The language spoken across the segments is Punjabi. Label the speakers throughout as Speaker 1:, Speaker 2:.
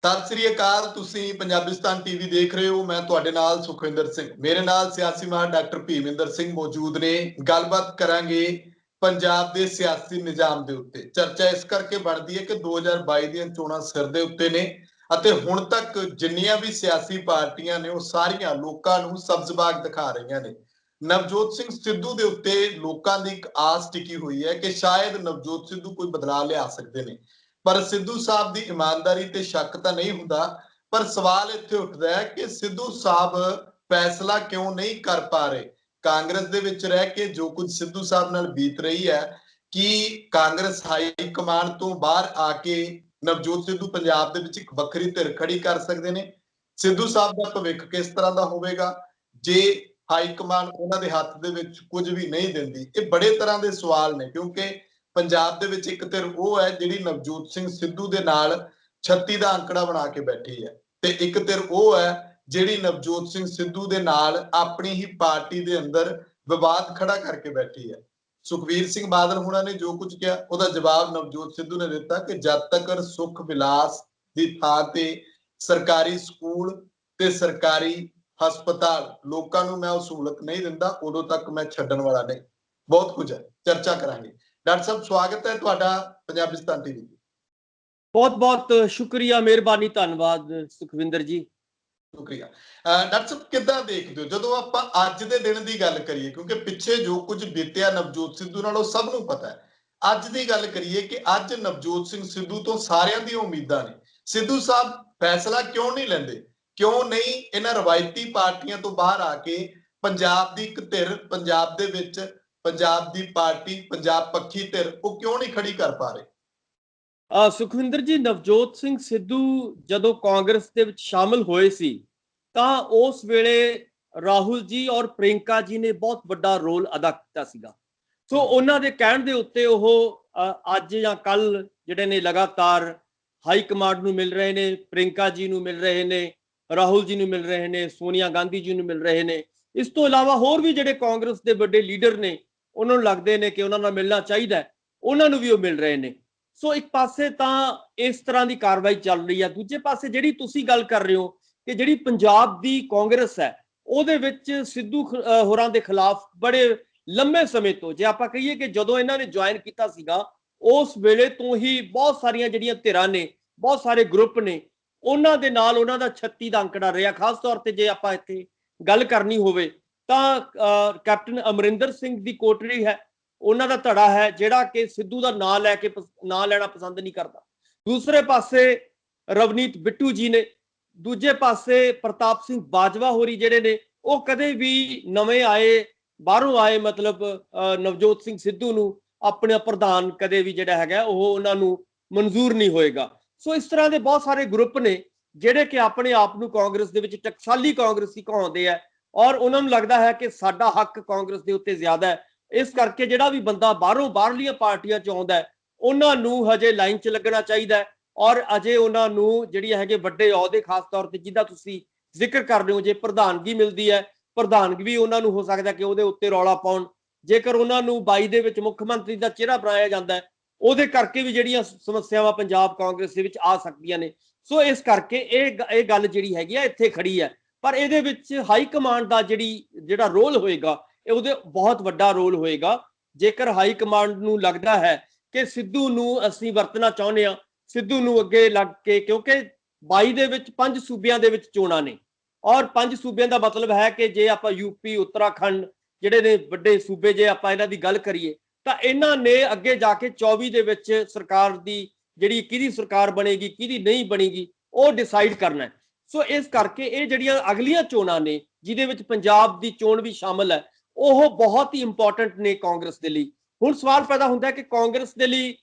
Speaker 1: ਸਤਿ ਸ੍ਰੀ ਅਕਾਲ। ਤੁਸੀਂ ਪੰਜਾਬਿਸਤਾਨ ਟੀਵੀ ਦੇਖ ਰਹੇ ਹੋ। ਮੈਂ ਤੁਹਾਡੇ ਨਾਲ ਸੁਖਵਿੰਦਰ ਸਿੰਘ, ਮੇਰੇ ਨਾਲ ਸਿਆਸੀ ਮਾਹਰ ਡਾਕਟਰ ਭੀਮਿੰਦਰ ਸਿੰਘ ਮੌਜੂਦ ਨੇ। ਗੱਲਬਾਤ ਕਰਾਂਗੇ ਪੰਜਾਬ ਦੇ ਸਿਆਸੀ ਨਿਜ਼ਾਮ ਦੇ ਉੱਤੇ। ਚਰਚਾ ਇਸ ਕਰਕੇ ਬਣਦੀ ਹੈ ਕਿ 2022 ਦੀਆਂ ਚੋਣਾਂ ਸਿਰ ਦੇ ਉੱਤੇ ਨੇ ਅਤੇ ਹੁਣ ਤੱਕ ਜਿੰਨੀਆਂ ਵੀ ਸਿਆਸੀ ਪਾਰਟੀਆਂ ਨੇ ਉਹ ਸਾਰੀਆਂ ਲੋਕਾਂ ਨੂੰ ਸਬਜ਼ ਬਾਗ ਦਿਖਾ ਰਹੀਆਂ ਨੇ। ਨਵਜੋਤ ਸਿੰਘ ਸਿੱਧੂ ਦੇ ਉੱਤੇ ਲੋਕਾਂ ਦੀ ਇੱਕ ਆਸ ਟਿਕੀ ਹੋਈ ਹੈ ਕਿ ਸ਼ਾਇਦ ਨਵਜੋਤ ਸਿੱਧੂ ਕੋਈ ਬਦਲਾਅ ਲਿਆ ਸਕਦੇ ਨੇ, ਪਰ ਸਿੱਧੂ ਸਾਹਿਬ ਦੀ ਇਮਾਨਦਾਰੀ ਤੇ ਸ਼ੱਕ ਤਾਂ ਨਹੀਂ ਹੁੰਦਾ। ਪਰ ਸਵਾਲ ਇੱਥੇ ਉੱਠਦਾ ਹੈ ਕਿ ਸਿੱਧੂ ਸਾਹਿਬ ਫੈਸਲਾ ਕਿਉਂ ਨਹੀਂ ਕਰ ਪਾ ਰਹੇ। ਕਾਂਗਰਸ ਦੇ ਵਿੱਚ ਰਹਿ ਕੇ ਜੋ ਕੁਝ ਸਿੱਧੂ ਸਾਹਿਬ ਨਾਲ ਬੀਤ ਰਹੀ ਹੈ, ਕਿ ਕਾਂਗਰਸ ਹਾਈ ਕਮਾਂਡ ਤੋਂ ਬਾਹਰ ਆ ਕੇ ਨਵਜੋਤ ਸਿੱਧੂ ਪੰਜਾਬ ਦੇ ਵਿੱਚ ਇੱਕ ਵੱਖਰੀ ਧਿਰ ਖੜੀ ਕਰ ਸਕਦੇ ਨੇ। ਸਿੱਧੂ ਸਾਹਿਬ ਦਾ ਭਵਿੱਖ ਕਿਸ ਤਰ੍ਹਾਂ ਦਾ ਹੋਵੇਗਾ ਜੇ ਹਾਈ ਕਮਾਂਡ ਉਹਨਾਂ ਦੇ ਹੱਥ ਦੇ ਵਿੱਚ ਕੁਝ ਵੀ ਨਹੀਂ ਦਿੰਦੀ। ਇਹ ਬੜੇ ਤਰ੍ਹਾਂ ਦੇ ਸਵਾਲ ਨੇ, ਕਿਉਂਕਿ ਪੰਜਾਬ ਦੇ ਵਿੱਚ ਇੱਕ ਧਿਰ ਉਹ ਹੈ ਜਿਹੜੀ ਨਵਜੋਤ ਸਿੰਘ ਸਿੱਧੂ ਦੇ ਨਾਲ 36 ਦਾ ਅੰਕੜਾ ਬਣਾ ਕੇ ਬੈਠੀ ਹੈ, ਤੇ ਇੱਕ ਧਿਰ ਉਹ ਹੈ ਜਿਹੜੀ ਨਵਜੋਤ ਸਿੰਘ ਸਿੱਧੂ ਦੇ ਨਾਲ ਆਪਣੀ ਹੀ ਪਾਰਟੀ ਦੇ ਅੰਦਰ ਵਿਵਾਦ ਖੜਾ ਕਰਕੇ ਬੈਠੀ ਹੈ। ਸੁਖਬੀਰ ਸਿੰਘ ਬਾਦਲ ਹੁਣਾਂ ਨੇ ਜੋ ਕੁਝ ਕਿਹਾ ਉਹਦਾ ਜਵਾਬ ਨਵਜੋਤ ਸਿੱਧੂ ਨੇ ਦਿੱਤਾ ਕਿ ਜਦ ਤੱਕ ਸੁਖ ਵਿਲਾਸ ਦੀ ਥਾਂ ਤੇ ਸਰਕਾਰੀ ਸਕੂਲ ਤੇ ਸਰਕਾਰੀ ਹਸਪਤਾਲ ਲੋਕਾਂ ਨੂੰ ਮੈਂ ਉਹ ਸਹੂਲਤ ਨਹੀਂ ਦਿੰਦਾ, ਉਦੋਂ ਤੱਕ ਮੈਂ ਛੱਡਣ ਵਾਲਾ ਨਹੀਂ। ਬਹੁਤ ਕੁਝ ਹੈ, ਚਰਚਾ ਕਰਾਂਗੇ। ਡਾਕਟਰ ਸਾਹਿਬ ਸਵਾਗਤ ਹੈ ਤੁਹਾਡਾ ਪੰਜਾਬਿਸਤਾਨ ਟੀਵੀ ਤੇ।
Speaker 2: ਬਹੁਤ ਬਹੁਤ ਸ਼ੁਕਰੀਆ, ਮਿਹਰਬਾਨੀ, ਧੰਨਵਾਦ ਸੁਖਵਿੰਦਰ ਜੀ।
Speaker 1: ਸ਼ੁਕਰੀਆ। ਡਾਕਟਰ ਸਾਹਿਬ ਕਿੱਦਾਂ ਦੇਖਦੇ ਹੋ ਜਦੋਂ ਆਪਾਂ ਅੱਜ ਦੇ ਦਿਨ ਦੀ ਗੱਲ ਕਰੀਏ, ਕਿਉਂਕਿ ਪਿੱਛੇ ਜੋ ਕੁਝ ਬੀਤਿਆ ਨਵਜੋਤ ਸਿੱਧੂ ਨਾਲ ਉਹ ਸਭ ਨੂੰ ਪਤਾ ਹੈ। ਅੱਜ ਦੀ ਗੱਲ ਕਰੀਏ ਕਿ ਅੱਜ ਨਵਜੋਤ ਸਿੰਘ ਸਿੱਧੂ ਤੋਂ ਸਾਰਿਆਂ ਦੀਆਂ ਉਮੀਦਾਂ ਨੇ। ਸਿੱਧੂ ਸਾਹਿਬ ਫੈਸਲਾ ਕਿਉਂ ਨਹੀਂ ਲੈਂਦੇ? ਕਿਉਂ ਨਹੀਂ ਇਹਨਾਂ ਰਵਾਇਤੀ ਪਾਰਟੀਆਂ ਤੋਂ ਬਾਹਰ ਆ ਕੇ ਪੰਜਾਬ ਦੀ ਇੱਕ ਧਿਰ, ਪੰਜਾਬ ਦੇ ਵਿੱਚ ਪੰਜਾਬ ਦੀ ਪਾਰਟੀ, ਪੰਜਾਬ ਪੱਖੀ ਧਿਰ, ਉਹ ਕਿਉਂ ਨਹੀਂ ਖੜੀ ਕਰ ਪਾ ਰਹੇ?
Speaker 2: ਸੁਖਵਿੰਦਰ ਜੀ, ਨਵਜੋਤ ਸਿੰਘ ਸਿੱਧੂ ਜਦੋਂ ਕਾਂਗਰਸ ਦੇ ਵਿੱਚ ਸ਼ਾਮਲ ਹੋਏ ਸੀ ਤਾਂ ਉਸ ਵੇਲੇ ਰਾਹੁਲ ਜੀ ਔਰ ਪ੍ਰਿੰਕਾ ਜੀ ਨੇ ਬਹੁਤ ਵੱਡਾ ਰੋਲ ਅਦਾ ਕੀਤਾ ਸੀਗਾ। ਸੋ ਉਹਨਾਂ ਦੇ ਕਹਿਣ ਦੇ ਉੱਤੇ ਉਹ ਅੱਜ ਜਾਂ ਕੱਲ ਜਿਹੜੇ ਨੇ ਲਗਾਤਾਰ ਹਾਈ ਕਮਾਂਡ ਨੂੰ ਮਿਲ ਰਹੇ ਨੇ, ਪ੍ਰਿੰਕਾ ਜੀ ਨੂੰ ਮਿਲ ਰਹੇ ਨੇ, ਰਾਹੁਲ ਜੀ ਨੂੰ ਮਿਲ ਰਹੇ ਨੇ, ਸੋਨੀਆ ਗਾਂਧੀ ਜੀ ਨੂੰ ਮਿਲ ਰਹੇ ਨੇ। ਇਸ ਤੋਂ ਇਲਾਵਾ ਹੋਰ ਵੀ ਜਿਹੜੇ ਕਾਂਗਰਸ ਦੇ ਵੱਡੇ ਲੀਡਰ ਨੇ ਉਹਨਾਂ ਨੂੰ ਲੱਗਦੇ ਨੇ ਕਿ ਉਹਨਾਂ ਨਾਲ ਮਿਲਣਾ ਚਾਹੀਦਾ, ਉਹਨਾਂ ਨੂੰ ਵੀ ਉਹ ਮਿਲ ਰਹੇ ਨੇ। ਸੋ ਇੱਕ ਪਾਸੇ ਤਾਂ ਇਸ ਤਰ੍ਹਾਂ ਦੀ ਕਾਰਵਾਈ ਚੱਲ ਰਹੀ ਹੈ, ਦੂਜੇ ਪਾਸੇ ਜਿਹੜੀ ਤੁਸੀਂ ਗੱਲ ਕਰ ਰਹੇ ਹੋ ਕਿ ਜਿਹੜੀ ਪੰਜਾਬ ਦੀ ਕਾਂਗਰਸ ਹੈ ਉਹਦੇ ਵਿੱਚ ਸਿੱਧੂ ਹੋਰਾਂ ਦੇ ਖਿਲਾਫ ਬੜੇ ਲੰਮੇ ਸਮੇਂ ਤੋਂ, ਜੇ ਆਪਾਂ ਕਹੀਏ ਕਿ ਜਦੋਂ ਇਹਨਾਂ ਨੇ ਜੁਆਇਨ ਕੀਤਾ ਸੀਗਾ ਉਸ ਵੇਲੇ ਤੋਂ ਹੀ ਬਹੁਤ ਸਾਰੀਆਂ ਜਿਹੜੀਆਂ ਧਿਰਾਂ ਨੇ, ਬਹੁਤ ਸਾਰੇ ਗਰੁੱਪ ਨੇ, ਉਹਨਾਂ ਦੇ ਨਾਲ ਉਹਨਾਂ ਦਾ 36 ਦਾ ਅੰਕੜਾ ਰਿਹਾ। ਖਾਸ ਤੌਰ ਤੇ ਜੇ ਆਪਾਂ ਇੱਥੇ ਗੱਲ ਕਰਨੀ ਹੋਵੇ ਤਾਂ ਕੈਪਟਨ ਅਮਰਿੰਦਰ ਸਿੰਘ ਦੀ ਕੋਟੜੀ ਹੈ, ਉਹਨਾਂ ਦਾ ਧੜਾ ਹੈ ਜਿਹੜਾ ਕਿ ਸਿੱਧੂ ਦਾ ਨਾਂ ਲੈਣਾ ਪਸੰਦ ਨਹੀਂ ਕਰਦਾ। ਦੂਸਰੇ ਪਾਸੇ ਰਵਨੀਤ ਬਿੱਟੂ ਜੀ ਨੇ, ਦੂਜੇ ਪਾਸੇ ਪ੍ਰਤਾਪ ਸਿੰਘ ਬਾਜਵਾ ਹੋਰੀ ਜਿਹੜੇ ਨੇ ਉਹ ਕਦੇ ਵੀ ਨਵੇਂ ਆਏ, ਬਾਹਰੋਂ ਆਏ, ਮਤਲਬ ਨਵਜੋਤ ਸਿੰਘ ਸਿੱਧੂ ਨੂੰ ਆਪਣਾ ਪ੍ਰਧਾਨ ਕਦੇ ਵੀ ਜਿਹੜਾ ਹੈਗਾ ਉਹ ਉਹਨਾਂ ਨੂੰ ਮਨਜ਼ੂਰ ਨਹੀਂ ਹੋਏਗਾ। ਸੋ ਇਸ ਤਰ੍ਹਾਂ ਦੇ ਬਹੁਤ ਸਾਰੇ ਗਰੁੱਪ ਨੇ ਜਿਹੜੇ ਕਿ ਆਪਣੇ ਆਪ ਨੂੰ ਕਾਂਗਰਸ ਦੇ ਵਿੱਚ ਟਕਸਾਲੀ ਕਾਂਗਰਸੀ ਕਹਾਉਂਦੇ ਆ ਔਰ ਉਹਨਾਂ ਨੂੰ ਲੱਗਦਾ ਹੈ ਕਿ ਸਾਡਾ ਹੱਕ ਕਾਂਗਰਸ ਦੇ ਉੱਤੇ ਜ਼ਿਆਦਾ ਹੈ। ਇਸ ਕਰਕੇ ਜਿਹੜਾ ਵੀ ਬੰਦਾ ਬਾਹਰਲੀਆਂ ਪਾਰਟੀਆਂ ਚ ਆਉਂਦਾ ਹੈ ਉਹਨਾਂ ਨੂੰ ਹਜੇ ਲਾਈਨ ਚ ਲੱਗਣਾ ਚਾਹੀਦਾ ਹੈ ਔਰ ਅਜੇ ਉਹਨਾਂ ਨੂੰ ਜਿਹੜੀ ਹੈਗੇ ਵੱਡੇ ਅਹੁਦੇ, ਖਾਸ ਤੌਰ ਤੇ ਜਿਹਦਾ ਤੁਸੀਂ ਜ਼ਿਕਰ ਕਰ ਰਹੇ ਹੋ, ਜੇ ਪ੍ਰਧਾਨਗੀ ਮਿਲਦੀ ਹੈ, ਪ੍ਰਧਾਨਗੀ ਵੀ ਉਹਨਾਂ ਨੂੰ ਹੋ ਸਕਦਾ ਕਿ ਉਹਦੇ ਉੱਤੇ ਰੌਲਾ ਪਾਉਣ। ਜੇਕਰ ਉਹਨਾਂ ਨੂੰ 22 ਦੇ ਵਿੱਚ ਮੁੱਖ ਮੰਤਰੀ ਦਾ ਚਿਹਰਾ ਬਣਾਇਆ ਜਾਂਦਾ ਹੈ ਉਹਦੇ ਕਰਕੇ ਵੀ ਜਿਹੜੀਆਂ ਸਮੱਸਿਆਵਾਂ ਪੰਜਾਬ ਕਾਂਗਰਸ ਦੇ ਵਿੱਚ ਆ ਸਕਦੀਆਂ ਨੇ। ਸੋ ਇਸ ਕਰਕੇ ਇਹ ਗੱਲ ਜਿਹੜੀ ਹੈਗੀ ਆ ਇੱਥੇ ਖੜੀ ਹੈ। ਪਰ ਇਹਦੇ ਵਿੱਚ ਹਾਈ ਕਮਾਂਡ ਦਾ ਜਿਹੜਾ ਰੋਲ ਹੋਏਗਾ ਉਹਦੇ ਬਹੁਤ ਵੱਡਾ ਰੋਲ ਹੋਏਗਾ। ਜੇਕਰ ਹਾਈ ਕਮਾਂਡ ਨੂੰ ਲੱਗਦਾ ਹੈ ਕਿ ਸਿੱਧੂ ਨੂੰ ਅਸੀਂ ਵਰਤਣਾ ਚਾਹੁੰਦੇ ਹਾਂ, ਸਿੱਧੂ ਨੂੰ ਅੱਗੇ ਲੱਗ ਕੇ, ਕਿਉਂਕਿ 22 ਦੇ ਵਿੱਚ 5 ਸੂਬਿਆਂ ਦੇ ਵਿੱਚ ਚੋਣਾਂ ਨੇ ਔਰ 5 ਸੂਬਿਆਂ ਦਾ ਮਤਲਬ ਹੈ ਕਿ ਜੇ ਆਪਾਂ ਯੂਪੀ, ਉੱਤਰਾਖੰਡ ਜਿਹੜੇ ਨੇ ਵੱਡੇ ਸੂਬੇ, ਜੇ ਆਪਾਂ ਇਹਨਾਂ ਦੀ ਗੱਲ ਕਰੀਏ ਤਾਂ ਇਹਨਾਂ ਨੇ ਅੱਗੇ ਜਾ ਕੇ 24 ਦੇ ਵਿੱਚ ਸਰਕਾਰ ਦੀ ਜਿਹੜੀ ਕਿਹਦੀ ਸਰਕਾਰ ਬਣੇਗੀ, ਕਿਹਦੀ ਨਹੀਂ ਬਣੇਗੀ, ਉਹ ਡਿਸਾਈਡ ਕਰਨਾ ਹੈ। ਸੋ ਇਸ ਕਰਕੇ ਇਹ ਜਿਹੜੀਆਂ ਅਗਲੀਆਂ ਚੋਣਾਂ ਨੇ ਜਿਹਦੇ ਵਿੱਚ ਪੰਜਾਬ ਦੀ ਚੋਣ ਵੀ ਸ਼ਾਮਲ ਹੈ ਉਹ ਬਹੁਤ ਹੀ ਇੰਪੋਰਟੈਂਟ ਨੇ ਕਾਂਗਰਸ ਦੇ ਲਈ। ਹੁਣ ਸਵਾਲ ਪੈਦਾ ਹੁੰਦਾ ਹੈ ਕਿ ਕਾਂਗਰਸ ਦੇ ਲਈ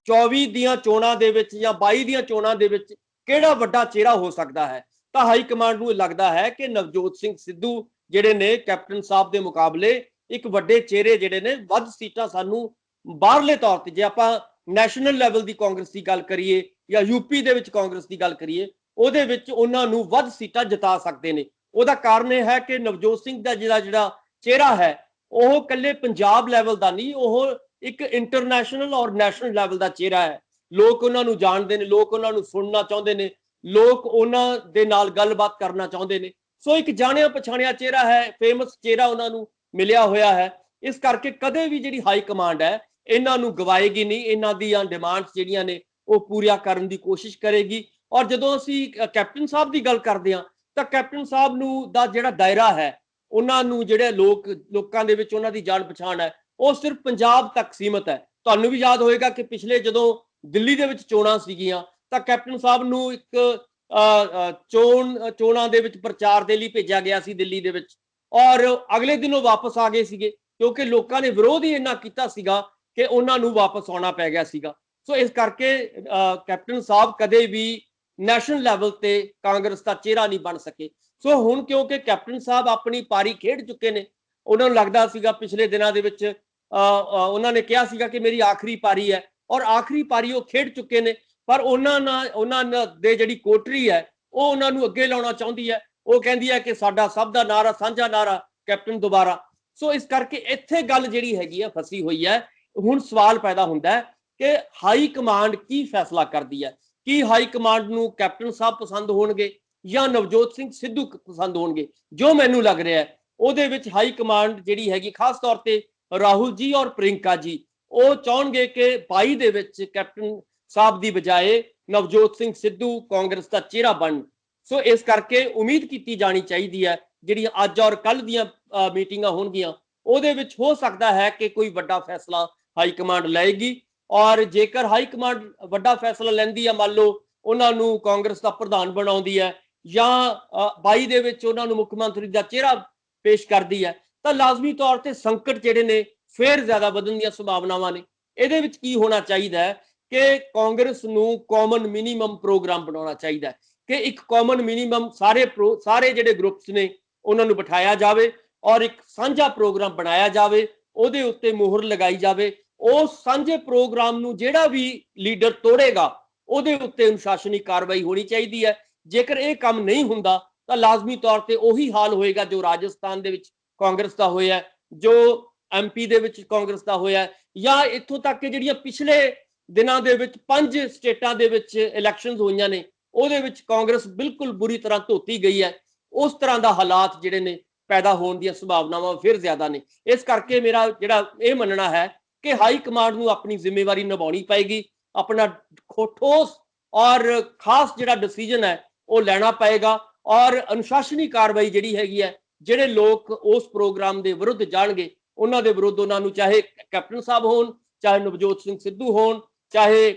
Speaker 2: 24 ਦੀਆਂ ਚੋਣਾਂ ਦੇ ਵਿੱਚ ਜਾਂ 22 ਦੀਆਂ ਚੋਣਾਂ ਦੇ ਵਿੱਚ ਕਿਹੜਾ ਵੱਡਾ ਚਿਹਰਾ ਹੋ ਸਕਦਾ ਹੈ। ਤਾਂ ਹਾਈ ਕਮਾਂਡ ਨੂੰ ਲੱਗਦਾ ਹੈ ਕਿ ਨਵਜੋਤ ਸਿੰਘ ਸਿੱਧੂ ਜਿਹੜੇ ਨੇ ਕੈਪਟਨ ਸਾਹਿਬ ਦੇ ਮੁਕਾਬਲੇ ਇੱਕ ਵੱਡੇ ਚਿਹਰੇ, ਜਿਹੜੇ ਨੇ ਵੱਧ ਸੀਟਾਂ ਸਾਨੂੰ ਬਾਹਰਲੇ ਤੌਰ ਤੇ, ਜੇ ਆਪਾਂ ਨੈਸ਼ਨਲ ਲੈਵਲ ਦੀ ਕਾਂਗਰਸ ਦੀ ਗੱਲ ਕਰੀਏ ਜਾਂ ਯੂਪੀ ਦੇ ਵਿੱਚ ਕਾਂਗਰਸ ਦੀ ਗੱਲ ਕਰੀਏ, ਉਹਦੇ ਵਿੱਚ ਉਹਨਾਂ ਨੂੰ ਵੱਧ ਸੀਟਾਂ ਜਿਤਾ ਸਕਦੇ ਨੇ। ਉਹਦਾ ਕਾਰਨ ਇਹ ਹੈ ਕਿ ਨਵਜੋਤ ਸਿੰਘ ਦਾ ਜਿਹੜਾ ਚਿਹਰਾ ਹੈ ਉਹ ਇਕੱਲੇ ਪੰਜਾਬ ਲੈਵਲ ਦਾ ਨਹੀਂ, ਉਹ ਇੱਕ ਇੰਟਰਨੈਸ਼ਨਲ ਔਰ ਨੈਸ਼ਨਲ ਲੈਵਲ ਦਾ ਚਿਹਰਾ ਹੈ। ਲੋਕ ਉਹਨਾਂ ਨੂੰ ਜਾਣਦੇ ਨੇ, ਲੋਕ ਉਹਨਾਂ ਨੂੰ ਸੁਣਨਾ ਚਾਹੁੰਦੇ ਨੇ, ਲੋਕ ਉਹਨਾਂ ਦੇ ਨਾਲ ਗੱਲਬਾਤ ਕਰਨਾ ਚਾਹੁੰਦੇ ਨੇ। ਸੋ ਇੱਕ ਜਾਣਿਆ ਪਛਾਣਿਆ ਚਿਹਰਾ ਹੈ, ਫੇਮਸ ਚਿਹਰਾ ਉਹਨਾਂ ਨੂੰ ਮਿਲਿਆ ਹੋਇਆ ਹੈ। ਇਸ ਕਰਕੇ ਕਦੇ ਵੀ ਜਿਹੜੀ ਹਾਈ ਕਮਾਂਡ ਹੈ ਇਹਨਾਂ ਨੂੰ ਗਵਾਏਗੀ ਨਹੀਂ, ਇਹਨਾਂ ਦੀਆਂ ਡਿਮਾਂਡਸ ਜਿਹੜੀਆਂ ਨੇ ਉਹ ਪੂਰੀਆਂ ਕਰਨ ਦੀ ਕੋਸ਼ਿਸ਼ ਕਰੇਗੀ। ਔਰ ਜਦੋਂ ਅਸੀਂ ਕੈਪਟਨ ਸਾਹਿਬ ਦੀ ਗੱਲ ਕਰਦੇ ਹਾਂ ਤਾਂ ਕੈਪਟਨ ਸਾਹਿਬ ਨੂੰ ਦਾ ਜਿਹੜਾ ਦਾਇਰਾ ਹੈ, ਉਹਨਾਂ ਨੂੰ ਜਿਹੜੇ ਲੋਕਾਂ ਦੇ ਵਿੱਚ ਉਹਨਾਂ ਦੀ ਜਾਣ ਪਛਾਣ ਹੈ ਉਹ ਸਿਰਫ ਪੰਜਾਬ ਤੱਕ ਸੀਮਤ ਹੈ। ਤੁਹਾਨੂੰ ਵੀ ਯਾਦ ਹੋਏਗਾ ਕਿ ਪਿਛਲੇ ਜਦੋਂ ਦਿੱਲੀ ਦੇ ਵਿੱਚ ਚੋਣਾਂ ਸੀਗੀਆਂ ਤਾਂ ਕੈਪਟਨ ਸਾਹਿਬ ਨੂੰ ਇੱਕ ਚੋਣਾਂ ਦੇ ਵਿੱਚ ਪ੍ਰਚਾਰ ਦੇ ਲਈ ਭੇਜਿਆ ਗਿਆ ਸੀ ਦਿੱਲੀ ਦੇ ਵਿੱਚ, ਔਰ ਅਗਲੇ ਦਿਨ ਉਹ ਵਾਪਸ ਆ ਗਏ ਸੀਗੇ ਕਿਉਂਕਿ ਲੋਕਾਂ ਨੇ ਵਿਰੋਧ ਹੀ ਇੰਨਾ ਕੀਤਾ ਸੀਗਾ ਕਿ ਉਹਨਾਂ ਨੂੰ ਵਾਪਸ ਆਉਣਾ ਪੈ ਗਿਆ ਸੀਗਾ। ਸੋ ਇਸ ਕਰਕੇ ਕੈਪਟਨ ਸਾਹਿਬ ਕਦੇ ਵੀ ਨੈਸ਼ਨਲ ਲੈਵਲ ਤੇ ਕਾਂਗਰਸ ਦਾ ਚਿਹਰਾ ਨਹੀਂ ਬਣ ਸਕੇ। ਸੋ ਹੁਣ ਕਿਉਂਕਿ ਕੈਪਟਨ ਸਾਹਿਬ ਆਪਣੀ ਪਾਰੀ ਖੇਡ ਚੁੱਕੇ ਨੇ, ਉਹਨਾਂ ਨੂੰ ਲੱਗਦਾ ਸੀਗਾ ਪਿਛਲੇ ਦਿਨਾਂ ਦੇ ਵਿੱਚ ਉਹਨਾਂ ਨੇ ਕਿਹਾ ਸੀਗਾ ਕਿ ਮੇਰੀ ਆਖਰੀ ਪਾਰੀ ਹੈ, ਔਰ ਆਖਰੀ ਪਾਰੀ ਉਹ ਖੇਡ ਚੁੱਕੇ ਨੇ। ਪਰ ਉਹਨਾਂ ਦੇ ਜਿਹੜੀ ਕੋਟਰੀ ਹੈ ਉਹ ਉਹਨਾਂ ਨੂੰ ਅੱਗੇ ਲਾਉਣਾ ਚਾਹੁੰਦੀ ਹੈ। ਉਹ ਕਹਿੰਦੀ ਹੈ ਕਿ ਸਾਡਾ ਸਭ ਦਾ ਨਾਰਾ ਸਾਂਝਾ ਨਾਰਾ ਕੈਪਟਨ ਦੁਬਾਰਾ। ਸੋ ਇਸ ਕਰਕੇ ਇੱਥੇ ਗੱਲ ਜਿਹੜੀ ਹੈਗੀ ਆ ਫਸੀ ਹੋਈ ਹੈ। ਹੁਣ ਸਵਾਲ ਪੈਦਾ ਹੁੰਦਾ ਹੈ ਕਿ ਹਾਈ ਕਮਾਂਡ ਕੀ ਫੈਸਲਾ ਕਰਦੀ ਹੈ। ਕੀ ਹਾਈ ਕਮਾਂਡ ਨੂੰ ਕੈਪਟਨ ਸਾਹਿਬ ਪਸੰਦ ਹੋਣਗੇ ਜਾਂ ਨਵਜੋਤ ਸਿੰਘ ਸਿੱਧੂ ਪਸੰਦ ਹੋਣਗੇ? ਜੋ ਮੈਨੂੰ ਲੱਗ ਰਿਹਾ ਹੈ ਉਹਦੇ ਵਿੱਚ ਹਾਈ ਕਮਾਂਡ ਜਿਹੜੀ ਹੈਗੀ ਖਾਸ ਤੌਰ ਤੇ ਰਾਹੁਲ ਜੀ ਔਰ ਪ੍ਰਿੰਕਾ ਜੀ ਉਹ ਚਾਹਣਗੇ ਕਿ 22 ਦੇ ਵਿੱਚ ਕੈਪਟਨ ਸਾਹਿਬ ਦੀ ਬਜਾਏ ਨਵਜੋਤ ਸਿੰਘ ਸਿੱਧੂ ਕਾਂਗਰਸ ਦਾ ਚਿਹਰਾ ਬਣਨ। ਸੋ ਇਸ ਕਰਕੇ ਉਮੀਦ ਕੀਤੀ ਜਾਣੀ ਚਾਹੀਦੀ ਹੈ ਜਿਹੜੀਆਂ ਅੱਜ ਔਰ ਕੱਲ ਦੀਆਂ ਮੀਟਿੰਗਾਂ ਹੋਣਗੀਆਂ ਉਹਦੇ ਵਿੱਚ ਹੋ ਸਕਦਾ ਹੈ ਕਿ ਕੋਈ ਵੱਡਾ ਫੈਸਲਾ ਹਾਈ ਕਮਾਂਡ ਲਏਗੀ। ਔਰ ਜੇਕਰ ਹਾਈ ਕਮਾਂਡ ਵੱਡਾ ਫੈਸਲਾ ਲੈਂਦੀ ਹੈ, ਮੰਨ ਲਓ ਉਹਨਾਂ ਨੂੰ ਕਾਂਗਰਸ ਦਾ ਪ੍ਰਧਾਨ ਬਣਾਉਂਦੀ ਹੈ ਜਾਂ 22 ਦੇ ਵਿੱਚ ਉਹਨਾਂ ਨੂੰ ਮੁੱਖ ਮੰਤਰੀ ਦਾ ਚਿਹਰਾ ਪੇਸ਼ ਕਰਦੀ ਹੈ, ਤਾਂ ਲਾਜ਼ਮੀ ਤੌਰ ਤੇ ਸੰਕਟ ਜਿਹੜੇ ਨੇ ਫਿਰ ਜ਼ਿਆਦਾ ਵਧਣ ਦੀਆਂ ਸੰਭਾਵਨਾਵਾਂ ਨੇ। ਇਹਦੇ ਵਿੱਚ ਕੀ ਹੋਣਾ ਚਾਹੀਦਾ ਹੈ ਕਿ ਕਾਂਗਰਸ ਨੂੰ ਕਾਮਨ ਮਿਨੀਮਮ ਪ੍ਰੋਗਰਾਮ ਬਣਾਉਣਾ ਚਾਹੀਦਾ ਹੈ ਕਿ ਇੱਕ ਕਾਮਨ ਮਿਨੀਮਮ ਸਾਰੇ ਜਿਹੜੇ ਗਰੁੱਪਸ ਨੇ ਉਹਨਾਂ ਨੂੰ ਬਿਠਾਇਆ ਜਾਵੇ ਔਰ ਇੱਕ ਸਾਂਝਾ ਪ੍ਰੋਗਰਾਮ ਬਣਾਇਆ ਜਾਵੇ, ਉਹਦੇ ਉੱਤੇ ਮੋਹਰ ਲਗਾਈ ਜਾਵੇ। ਉਸ ਸਾਂਝੇ ਪ੍ਰੋਗਰਾਮ ਨੂੰ ਜਿਹੜਾ ਵੀ ਲੀਡਰ ਤੋੜੇਗਾ ਉਹਦੇ ਉੱਤੇ ਅਨੁਸ਼ਾਸਨੀ ਕਾਰਵਾਈ ਹੋਣੀ ਚਾਹੀਦੀ ਹੈ। ਜੇਕਰ ਇਹ ਕੰਮ ਨਹੀਂ ਹੁੰਦਾ ਤਾਂ ਲਾਜ਼ਮੀ ਤੌਰ ਤੇ ਉਹੀ ਹਾਲ ਹੋਏਗਾ ਜੋ ਰਾਜਸਥਾਨ ਦੇ ਵਿੱਚ ਕਾਂਗਰਸ ਦਾ ਹੋਇਆ, ਜੋ MP ਦੇ ਵਿੱਚ ਕਾਂਗਰਸ ਦਾ ਹੋਇਆ, ਜਾਂ ਇੱਥੋਂ ਤੱਕ ਕਿ ਜਿਹੜੀਆਂ ਪਿਛਲੇ ਦਿਨਾਂ ਦੇ ਵਿੱਚ 5 ਸਟੇਟਾਂ ਦੇ ਵਿੱਚ ਇਲੈਕਸ਼ਨਸ ਹੋਈਆਂ ਨੇ ਉਹਦੇ ਵਿੱਚ ਕਾਂਗਰਸ ਬਿਲਕੁਲ ਬੁਰੀ ਤਰ੍ਹਾਂ ਧੋਤੀ ਗਈ ਹੈ। ਉਸ ਤਰ੍ਹਾਂ ਦਾ ਹਾਲਾਤ ਜਿਹੜੇ ਨੇ ਪੈਦਾ ਹੋਣ ਦੀਆਂ ਸੰਭਾਵਨਾਵਾਂ ਫਿਰ ਜ਼ਿਆਦਾ ਨੇ। ਇਸ ਕਰਕੇ ਮੇਰਾ ਜਿਹੜਾ ਇਹ ਮੰਨਣਾ ਹੈ ਕਿ ਹਾਈ ਕਮਾਂਡ ਨੂੰ ਆਪਣੀ ਜ਼ਿੰਮੇਵਾਰੀ ਨਿਭਾਉਣੀ ਪਏਗੀ, ਆਪਣਾ ਠੋਸ ਔਰ ਖਾਸ ਜਿਹੜਾ ਡਿਸੀਜਨ ਹੈ ਉਹ ਲੈਣਾ ਪਏਗਾ ਔਰ ਅਨੁਸ਼ਾਸਨੀ ਕਾਰਵਾਈ ਜਿਹੜੀ ਹੈਗੀ ਹੈ, ਜਿਹੜੇ ਲੋਕ ਉਸ ਪ੍ਰੋਗਰਾਮ ਦੇ ਵਿਰੁੱਧ ਜਾਣਗੇ ਉਹਨਾਂ ਦੇ ਵਿਰੁੱਧ ਉਹਨਾਂ ਨੂੰ, ਚਾਹੇ ਕੈਪਟਨ ਸਾਹਿਬ ਹੋਣ, ਚਾਹੇ ਨਵਜੋਤ ਸਿੰਘ ਸਿੱਧੂ ਹੋਣ, ਚਾਹੇ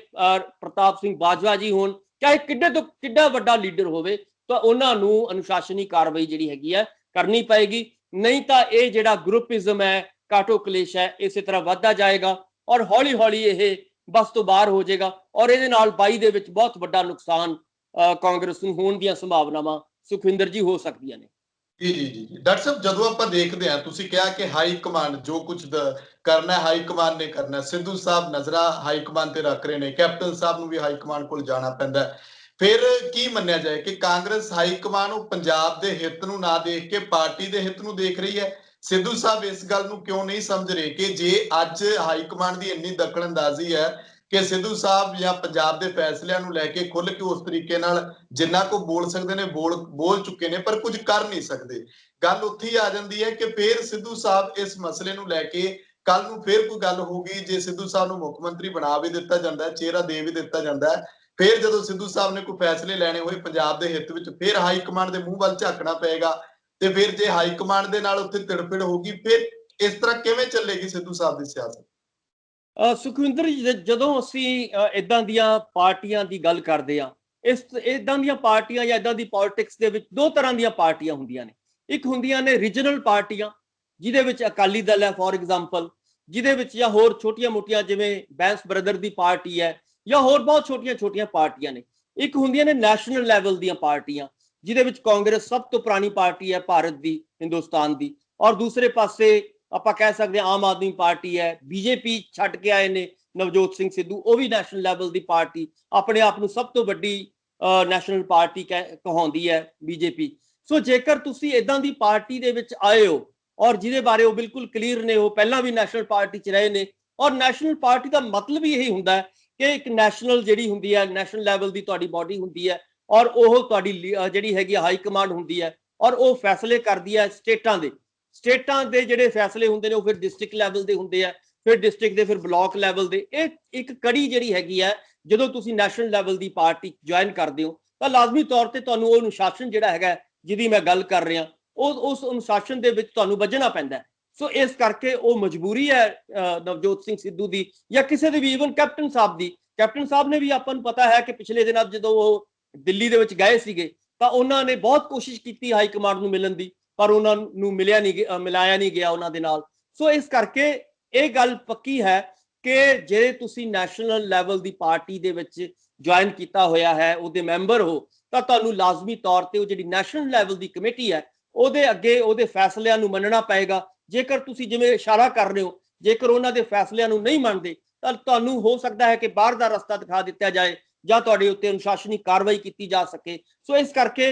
Speaker 2: ਪ੍ਰਤਾਪ ਸਿੰਘ ਬਾਜਵਾ ਜੀ ਹੋਣ, ਚਾਹੇ ਕਿੱਡੇ ਤੋਂ ਕਿੱਡਾ ਵੱਡਾ ਲੀਡਰ ਹੋਵੇ, ਤਾਂ ਉਹਨਾਂ ਨੂੰ ਅਨੁਸ਼ਾਸਨੀ ਕਾਰਵਾਈ ਜਿਹੜੀ ਹੈਗੀ ਹੈ ਕਰਨੀ ਪਏਗੀ। ਨਹੀਂ ਤਾਂ ਇਹ ਜਿਹੜਾ ਗਰੁੱਪਿਜ਼ਮ ਹੈ, ਕਾਟੋ ਕਲੇਸ਼ ਹੈ, ਇਸੇ ਤਰ੍ਹਾਂ ਵੱਧਦਾ ਜਾਏਗਾ ਔਰ ਹੌਲੀ ਹੌਲੀ ਇਹ ਬਸ ਤੋਂ ਬਾਹਰ ਹੋ ਜਾਏਗਾ ਔਰ ਇਹਦੇ ਨਾਲ 22 ਦੇ ਵਿੱਚ ਬਹੁਤ ਵੱਡਾ ਨੁਕਸਾਨ ਕਾਂਗਰਸ ਨੂੰ ਹੋਣ ਦੀਆਂ ਸੰਭਾਵਨਾਵਾਂ ਸੁਖਵਿੰਦਰ ਜੀ ਹੋ ਸਕਦੀਆਂ ਨੇ।
Speaker 1: ਜੀ ਡਾਕਟਰ ਸਾਹਿਬ, ਜਦੋਂ ਆਪਾਂ ਦੇਖਦੇ ਹਾਂ ਤੁਸੀਂ ਕਿਹਾ ਕਿ ਹਾਈ ਕਮਾਂਡ ਜੋ ਕੁਝ ਕਰਨਾ ਹਾਈ ਕਮਾਂਡ ਨੇ ਕਰਨਾ, ਸਿੱਧੂ ਸਾਹਿਬ ਨਜ਼ਰਾਂ ਹਾਈ ਕਮਾਂਡ ਤੇ ਰੱਖ ਰਹੇ ਨੇ, ਕੈਪਟਨ ਸਾਹਿਬ ਨੂੰ ਵੀ ਹਾਈ ਕਮਾਂਡ ਕੋਲ ਜਾਣਾ ਪੈਂਦਾ। ਫਿਰ ਕੀ ਮੰਨਿਆ ਜਾਏ ਕਿ ਕਾਂਗਰਸ ਹਾਈ ਕਮਾਂਡ ਨੂੰ ਪੰਜਾਬ ਦੇ ਹਿੱਤ ਨੂੰ ਨਾ ਦੇਖ ਕੇ ਪਾਰਟੀ ਦੇ ਹਿੱਤ ਨੂੰ ਦੇਖ ਰਹੀ ਹੈ? ਸਿੱਧੂ ਸਾਹਿਬ ਇਸ ਗੱਲ ਨੂੰ ਕਿਉਂ ਨਹੀਂ ਸਮਝ ਰਹੇ ਕਿ ਜੇ ਅੱਜ ਹਾਈ ਕਮਾਂਡ ਦੀ ਇੰਨੀ ਦਖਲਅੰਦਾਜ਼ੀ ਹੈ ਕਿ ਸਿੱਧੂ ਸਾਹਿਬ ਜਾਂ ਪੰਜਾਬ ਦੇ ਫੈਸਲਿਆਂ ਨੂੰ ਲੈ ਕੇ ਖੁੱਲ ਕੇ ਉਸ ਤਰੀਕੇ ਨਾਲ ਜਿੰਨਾ ਕੋ ਬੋਲ ਸਕਦੇ ਨੇ ਬੋਲ ਚੁੱਕੇ ਨੇ ਪਰ ਕੁਝ ਕਰ ਨਹੀਂ ਸਕਦੇ। ਗੱਲ ਉੱਥੇ ਹੀ ਆ ਜਾਂਦੀ ਹੈ ਕਿ ਫਿਰ ਸਿੱਧੂ ਸਾਹਿਬ ਇਸ ਮਸਲੇ ਨੂੰ ਲੈ ਕੇ ਕੱਲ ਨੂੰ ਫਿਰ ਕੋਈ ਗੱਲ ਹੋਊਗੀ, ਜੇ ਸਿੱਧੂ ਸਾਹਿਬ ਨੂੰ ਮੁੱਖ ਮੰਤਰੀ ਬਣਾ ਵੀ ਦਿੱਤਾ ਜਾਂਦਾ, ਚਿਹਰਾ ਦੇ ਵੀ ਦਿੱਤਾ ਜਾਂਦਾ, ਫਿਰ ਜਦੋਂ ਸਿੱਧੂ ਸਾਹਿਬ ਨੇ ਕੋਈ ਫੈਸਲੇ ਲੈਣੇ ਹੋਏ ਪੰਜਾਬ ਦੇ ਹਿੱਤ ਵਿੱਚ, ਫਿਰ ਹਾਈ ਕਮਾਂਡ ਦੇ ਮੂੰਹ ਵੱਲ ਝਾਕਣਾ ਪਏਗਾ। ਤੇ ਫਿਰ ਜੇ ਹਾਈ ਕਮਾਂਡ ਦੇ ਨਾਲ ਉੱਥੇ ਤਿੜਪਿੜ ਹੋਊਗੀ, ਫਿਰ ਇਸ ਤਰ੍ਹਾਂ ਕਿਵੇਂ ਚੱਲੇਗੀ ਸਿੱਧੂ ਸਾਹਿਬ ਦੀ ਸਿਆਸਤ?
Speaker 2: ਸੁਖਵਿੰਦਰ ਜੀ, ਜਦੋਂ ਅਸੀਂ ਇਦਾਂ ਦੀਆਂ ਪਾਰਟੀਆਂ ਦੀ ਗੱਲ ਕਰਦੇ ਆ, ਇਦਾਂ ਦੀਆਂ ਪਾਰਟੀਆਂ ਜਾਂ ਇਦਾਂ ਦੀ ਪੋਲਿਟਿਕਸ ਦੇ ਵਿੱਚ ਦੋ ਤਰ੍ਹਾਂ ਦੀਆਂ ਪਾਰਟੀਆਂ ਹੁੰਦੀਆਂ ਨੇ। ਇੱਕ ਹੁੰਦੀਆਂ ਨੇ ਰੀਜਨਲ ਪਾਰਟੀਆਂ, ਜਿਹਦੇ ਵਿੱਚ ਅਕਾਲੀ ਦਲ ਹੈ ਫੋਰ ਐਗਜ਼ਾਮਪਲ, ਜਿਹਦੇ ਵਿੱਚ ਜਾਂ ਹੋਰ ਛੋਟੀਆਂ ਮੋਟੀਆਂ ਜਿਵੇਂ ਬੈਂਸ ਬ੍ਰਦਰ ਦੀ ਪਾਰਟੀ ਹੈ ਜਾਂ ਹੋਰ ਬਹੁਤ ਛੋਟੀਆਂ ਪਾਰਟੀਆਂ ਨੇ। ਇੱਕ ਹੁੰਦੀਆਂ ਨੇ ਨੈਸ਼ਨਲ ਲੈਵਲ ਦੀਆਂ ਪਾਰਟੀਆਂ, ਜਿਹਦੇ ਵਿੱਚ ਕਾਂਗਰਸ ਸਭ ਤੋਂ ਪੁਰਾਣੀ ਪਾਰਟੀ ਹੈ ਭਾਰਤ ਦੀ, ਹਿੰਦੁਸਤਾਨ ਦੀ, ਔਰ ਦੂਸਰੇ ਪਾਸੇ ਆਪਾਂ ਕਹਿ ਸਕਦੇ ਹਾਂ ਆਮ ਆਦਮੀ ਪਾਰਟੀ ਹੈ, ਬੀਜੇਪੀ ਛੱਡ ਕੇ ਆਏ ਨੇ ਨਵਜੋਤ ਸਿੰਘ ਸਿੱਧੂ, ਉਹ ਵੀ ਨੈਸ਼ਨਲ ਲੈਵਲ ਦੀ ਪਾਰਟੀ, ਆਪਣੇ ਆਪ ਨੂੰ ਸਭ ਤੋਂ ਵੱਡੀ ਨੈਸ਼ਨਲ ਪਾਰਟੀ ਕਹਾਉਂਦੀ ਹੈ ਬੀਜੇਪੀ। ਸੋ ਜੇਕਰ ਤੁਸੀਂ ਇਦਾਂ ਦੀ ਪਾਰਟੀ ਦੇ ਵਿੱਚ ਆਏ ਹੋ ਔਰ ਜਿਹਦੇ ਬਾਰੇ ਉਹ ਬਿਲਕੁਲ ਕਲੀਅਰ ਨੇ, ਉਹ ਪਹਿਲਾਂ ਵੀ ਨੈਸ਼ਨਲ ਪਾਰਟੀ 'ਚ ਰਹੇ ਨੇ, ਔਰ ਨੈਸ਼ਨਲ ਪਾਰਟੀ ਦਾ ਮਤਲਬ ਹੀ ਇਹੀ ਹੁੰਦਾ ਹੈ ਕਿ ਇੱਕ ਨੈਸ਼ਨਲ ਜਿਹੜੀ ਹੁੰਦੀ ਹੈ, ਨੈਸ਼ਨਲ ਲੈਵਲ ਦੀ ਤੁਹਾਡੀ ਬਾਡੀ ਹੁੰਦੀ ਹੈ, ਔਰ ਉਹ ਤੁਹਾਡੀ ਜਿਹੜੀ ਹੈਗੀ ਹਾਈ ਕਮਾਂਡ ਹੁੰਦੀ ਹੈ ਔਰ ਉਹ ਫੈਸਲੇ ਕਰਦੀ ਹੈ ਸਟੇਟਾਂ ਦੇ ਜਿਹੜੇ ਫੈਸਲੇ ਹੁੰਦੇ ਨੇ ਉਹ ਫਿਰ ਡਿਸਟ੍ਰਿਕਟ ਲੈਵਲ ਦੇ ਹੁੰਦੇ ਆ, ਫਿਰ ਡਿਸਟ੍ਰਿਕਟ ਦੇ, ਫਿਰ ਬਲਾਕ ਲੈਵਲ ਦੇ। ਇਹ ਇੱਕ ਕੜੀ ਜਿਹੜੀ ਹੈਗੀ ਹੈ, ਜਦੋਂ ਤੁਸੀਂ ਨੈਸ਼ਨਲ ਲੈਵਲ ਦੀ ਪਾਰਟੀ ਜੁਆਇਨ ਕਰਦੇ ਹੋ ਤਾਂ ਲਾਜ਼ਮੀ ਤੌਰ ਤੇ ਤੁਹਾਨੂੰ ਉਹ ਅਨੁਸ਼ਾਸਨ ਜਿਹੜਾ ਹੈਗਾ ਜਿਹਦੀ ਮੈਂ ਗੱਲ ਕਰ ਰਿਹਾ ਉਸ ਅਨੁਸ਼ਾਸਨ ਦੇ ਵਿੱਚ ਤੁਹਾਨੂੰ ਵੱਜਣਾ ਪੈਂਦਾ। ਸੋ ਇਸ ਕਰਕੇ ਉਹ ਮਜਬੂਰੀ ਹੈ ਨਵਜੋਤ ਸਿੰਘ ਸਿੱਧੂ ਦੀ ਜਾਂ ਕਿਸੇ ਦੀ ਵੀ, ਈਵਨ ਕੈਪਟਨ ਸਾਹਿਬ ਦੀ। ਕੈਪਟਨ ਸਾਹਿਬ ਨੇ ਵੀ ਆਪਾਂ ਨੂੰ ਪਤਾ ਹੈ ਕਿ ਪਿਛਲੇ ਦਿਨਾਂ ਜਦੋਂ ਉਹ ਦਿੱਲੀ ਦੇ ਵਿੱਚ ਗਏ ਸੀਗੇ ਤਾਂ ਉਹਨਾਂ ਨੇ ਬਹੁਤ ਕੋਸ਼ਿਸ਼ ਕੀਤੀ ਹਾਈ ਕਮਾਂਡ ਨੂੰ ਮਿਲਣ ਦੀ, ਪਰ ਉਹਨਾਂ ਨੂੰ ਮਿਲਾਇਆ ਨਹੀਂ ਗਿਆ ਉਹਨਾਂ ਦੇ ਨਾਲ। ਸੋ ਇਸ ਕਰਕੇ ਇਹ ਗੱਲ ਪੱਕੀ ਹੈ ਕਿ ਜੇ ਤੁਸੀਂ ਨੈਸ਼ਨਲ ਲੈਵਲ ਦੀ ਪਾਰਟੀ ਦੇ ਵਿੱਚ ਜੁਆਇਨ ਕੀਤਾ ਹੋਇਆ ਹੈ, ਉਹਦੇ ਮੈਂਬਰ ਹੋ, ਤਾਂ ਤੁਹਾਨੂੰ ਲਾਜ਼ਮੀ ਤੌਰ ਤੇ ਉਹ ਜਿਹੜੀ ਨੈਸ਼ਨਲ ਲੈਵਲ ਦੀ ਕਮੇਟੀ ਹੈ ਉਹਦੇ ਅੱਗੇ ਉਹਦੇ ਫੈਸਲਿਆਂ ਨੂੰ ਮੰਨਣਾ ਪਏਗਾ। ਜੇਕਰ ਤੁਸੀਂ ਜਿਵੇਂ ਇਸ਼ਾਰਾ ਕਰ ਰਹੇ ਹੋ, ਜੇਕਰ ਉਹਨਾਂ ਦੇ ਫੈਸਲਿਆਂ ਨੂੰ ਨਹੀਂ ਮੰਨਦੇ ਤਾਂ ਤੁਹਾਨੂੰ ਹੋ ਸਕਦਾ ਹੈ ਕਿ ਬਾਹਰ ਦਾ ਰਸਤਾ ਦਿਖਾ ਦਿੱਤਾ ਜਾਏ ਜਾਂ ਤੁਹਾਡੇ ਉੱਤੇ ਅਨੁਸ਼ਾਸਨੀ ਕਾਰਵਾਈ ਕੀਤੀ ਜਾ ਸਕੇ। ਸੋ ਇਸ ਕਰਕੇ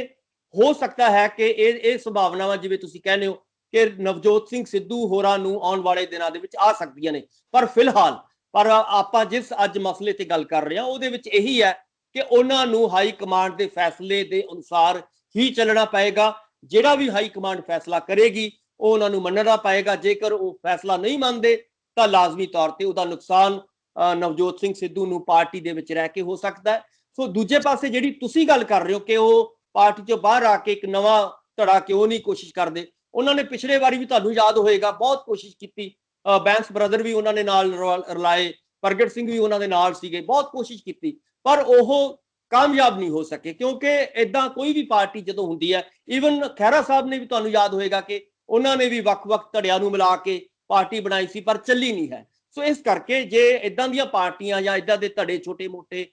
Speaker 2: ਹੋ ਸਕਦਾ ਹੈ ਕਿ ਇਹ ਸੰਭਾਵਨਾਵਾਂ ਜਿਵੇਂ ਤੁਸੀਂ ਕਹਿੰਦੇ ਹੋ ਕਿ ਨਵਜੋਤ ਸਿੰਘ ਸਿੱਧੂ ਹੋਰਾਂ ਨੂੰ ਆਉਣ ਵਾਲੇ ਦਿਨਾਂ ਦੇ ਵਿੱਚ ਆ ਸਕਦੀਆਂ ਨੇ। ਪਰ ਫਿਲਹਾਲ ਆਪਾਂ ਜਿਸ ਅੱਜ ਮਸਲੇ ਤੇ ਗੱਲ ਕਰ ਰਹੇ ਹਾਂ ਉਹਦੇ ਵਿੱਚ ਇਹੀ ਹੈ ਕਿ ਉਹਨਾਂ ਨੂੰ ਹਾਈ ਕਮਾਂਡ ਦੇ ਫੈਸਲੇ ਦੇ ਅਨੁਸਾਰ ਹੀ ਚੱਲਣਾ ਪਏਗਾ। ਜਿਹੜਾ ਵੀ ਹਾਈ ਕਮਾਂਡ ਫੈਸਲਾ ਕਰੇਗੀ ਉਹ ਉਹਨਾਂ ਨੂੰ ਮੰਨਣਾ ਪਏਗਾ। ਜੇਕਰ ਉਹ ਫੈਸਲਾ ਨਹੀਂ ਮੰਨਦੇ ਤਾਂ ਲਾਜ਼ਮੀ ਤੌਰ ਤੇ ਉਹਦਾ ਨੁਕਸਾਨ ਨਵਜੋਤ ਸਿੰਘ ਸਿੱਧੂ ਨੂੰ ਪਾਰਟੀ ਦੇ ਵਿੱਚ ਰਹਿ ਕੇ ਹੋ ਸਕਦਾ ਹੈ। ਸੋ ਦੂਜੇ ਪਾਸੇ ਜਿਹੜੀ ਤੁਸੀਂ ਗੱਲ ਕਰ ਰਹੇ ਹੋ ਕਿ ਉਹ ਪਾਰਟੀ ਚੋਂ ਬਾਹਰ ਆ ਕੇ ਇੱਕ ਨਵਾਂ ਧੜਾ ਕਿਉਂ ਨਹੀਂ ਕੋਸ਼ਿਸ਼ ਕਰਦੇ, ਉਹਨਾਂ ਨੇ ਪਿਛਲੇ ਵਾਰੀ ਵੀ ਤੁਹਾਨੂੰ ਯਾਦ ਹੋਏਗਾ ਬਹੁਤ ਕੋਸ਼ਿਸ਼ ਕੀਤੀ। ਬੈਂਸ ਬ੍ਰਦਰ ਵੀ ਉਹਨਾਂ ਨੇ ਨਾਲ ਰਲਾਏ, ਪ੍ਰਗਟ ਸਿੰਘ ਵੀ ਉਹਨਾਂ ਦੇ ਨਾਲ ਸੀਗੇ, ਬਹੁਤ ਕੋਸ਼ਿਸ਼ ਕੀਤੀ ਪਰ ਉਹ ਕਾਮਯਾਬ ਨਹੀਂ ਹੋ ਸਕੇ। ਕਿਉਂਕਿ ਏਦਾਂ ਕੋਈ ਵੀ ਪਾਰਟੀ ਜਦੋਂ ਹੁੰਦੀ ਹੈ, ਈਵਨ ਖਹਿਰਾ ਸਾਹਿਬ ਨੇ ਵੀ ਤੁਹਾਨੂੰ ਯਾਦ ਹੋਏਗਾ ਕਿ ਉਹਨਾਂ ਨੇ ਵੀ ਵੱਖ-ਵੱਖ ਧੜਿਆਂ ਨੂੰ ਮਿਲਾ ਕੇ ਪਾਰਟੀ ਬਣਾਈ ਸੀ ਪਰ ਚੱਲੀ ਨਹੀਂ ਹੈ। ਸੋ ਇਸ ਕਰਕੇ ਜੇ ਇਦਾਂ ਦੀਆਂ ਪਾਰਟੀਆਂ ਜਾਂ ਇਦਾਂ ਦੇ ਧੜੇ ਛੋਟੇ-ਮੋਟੇ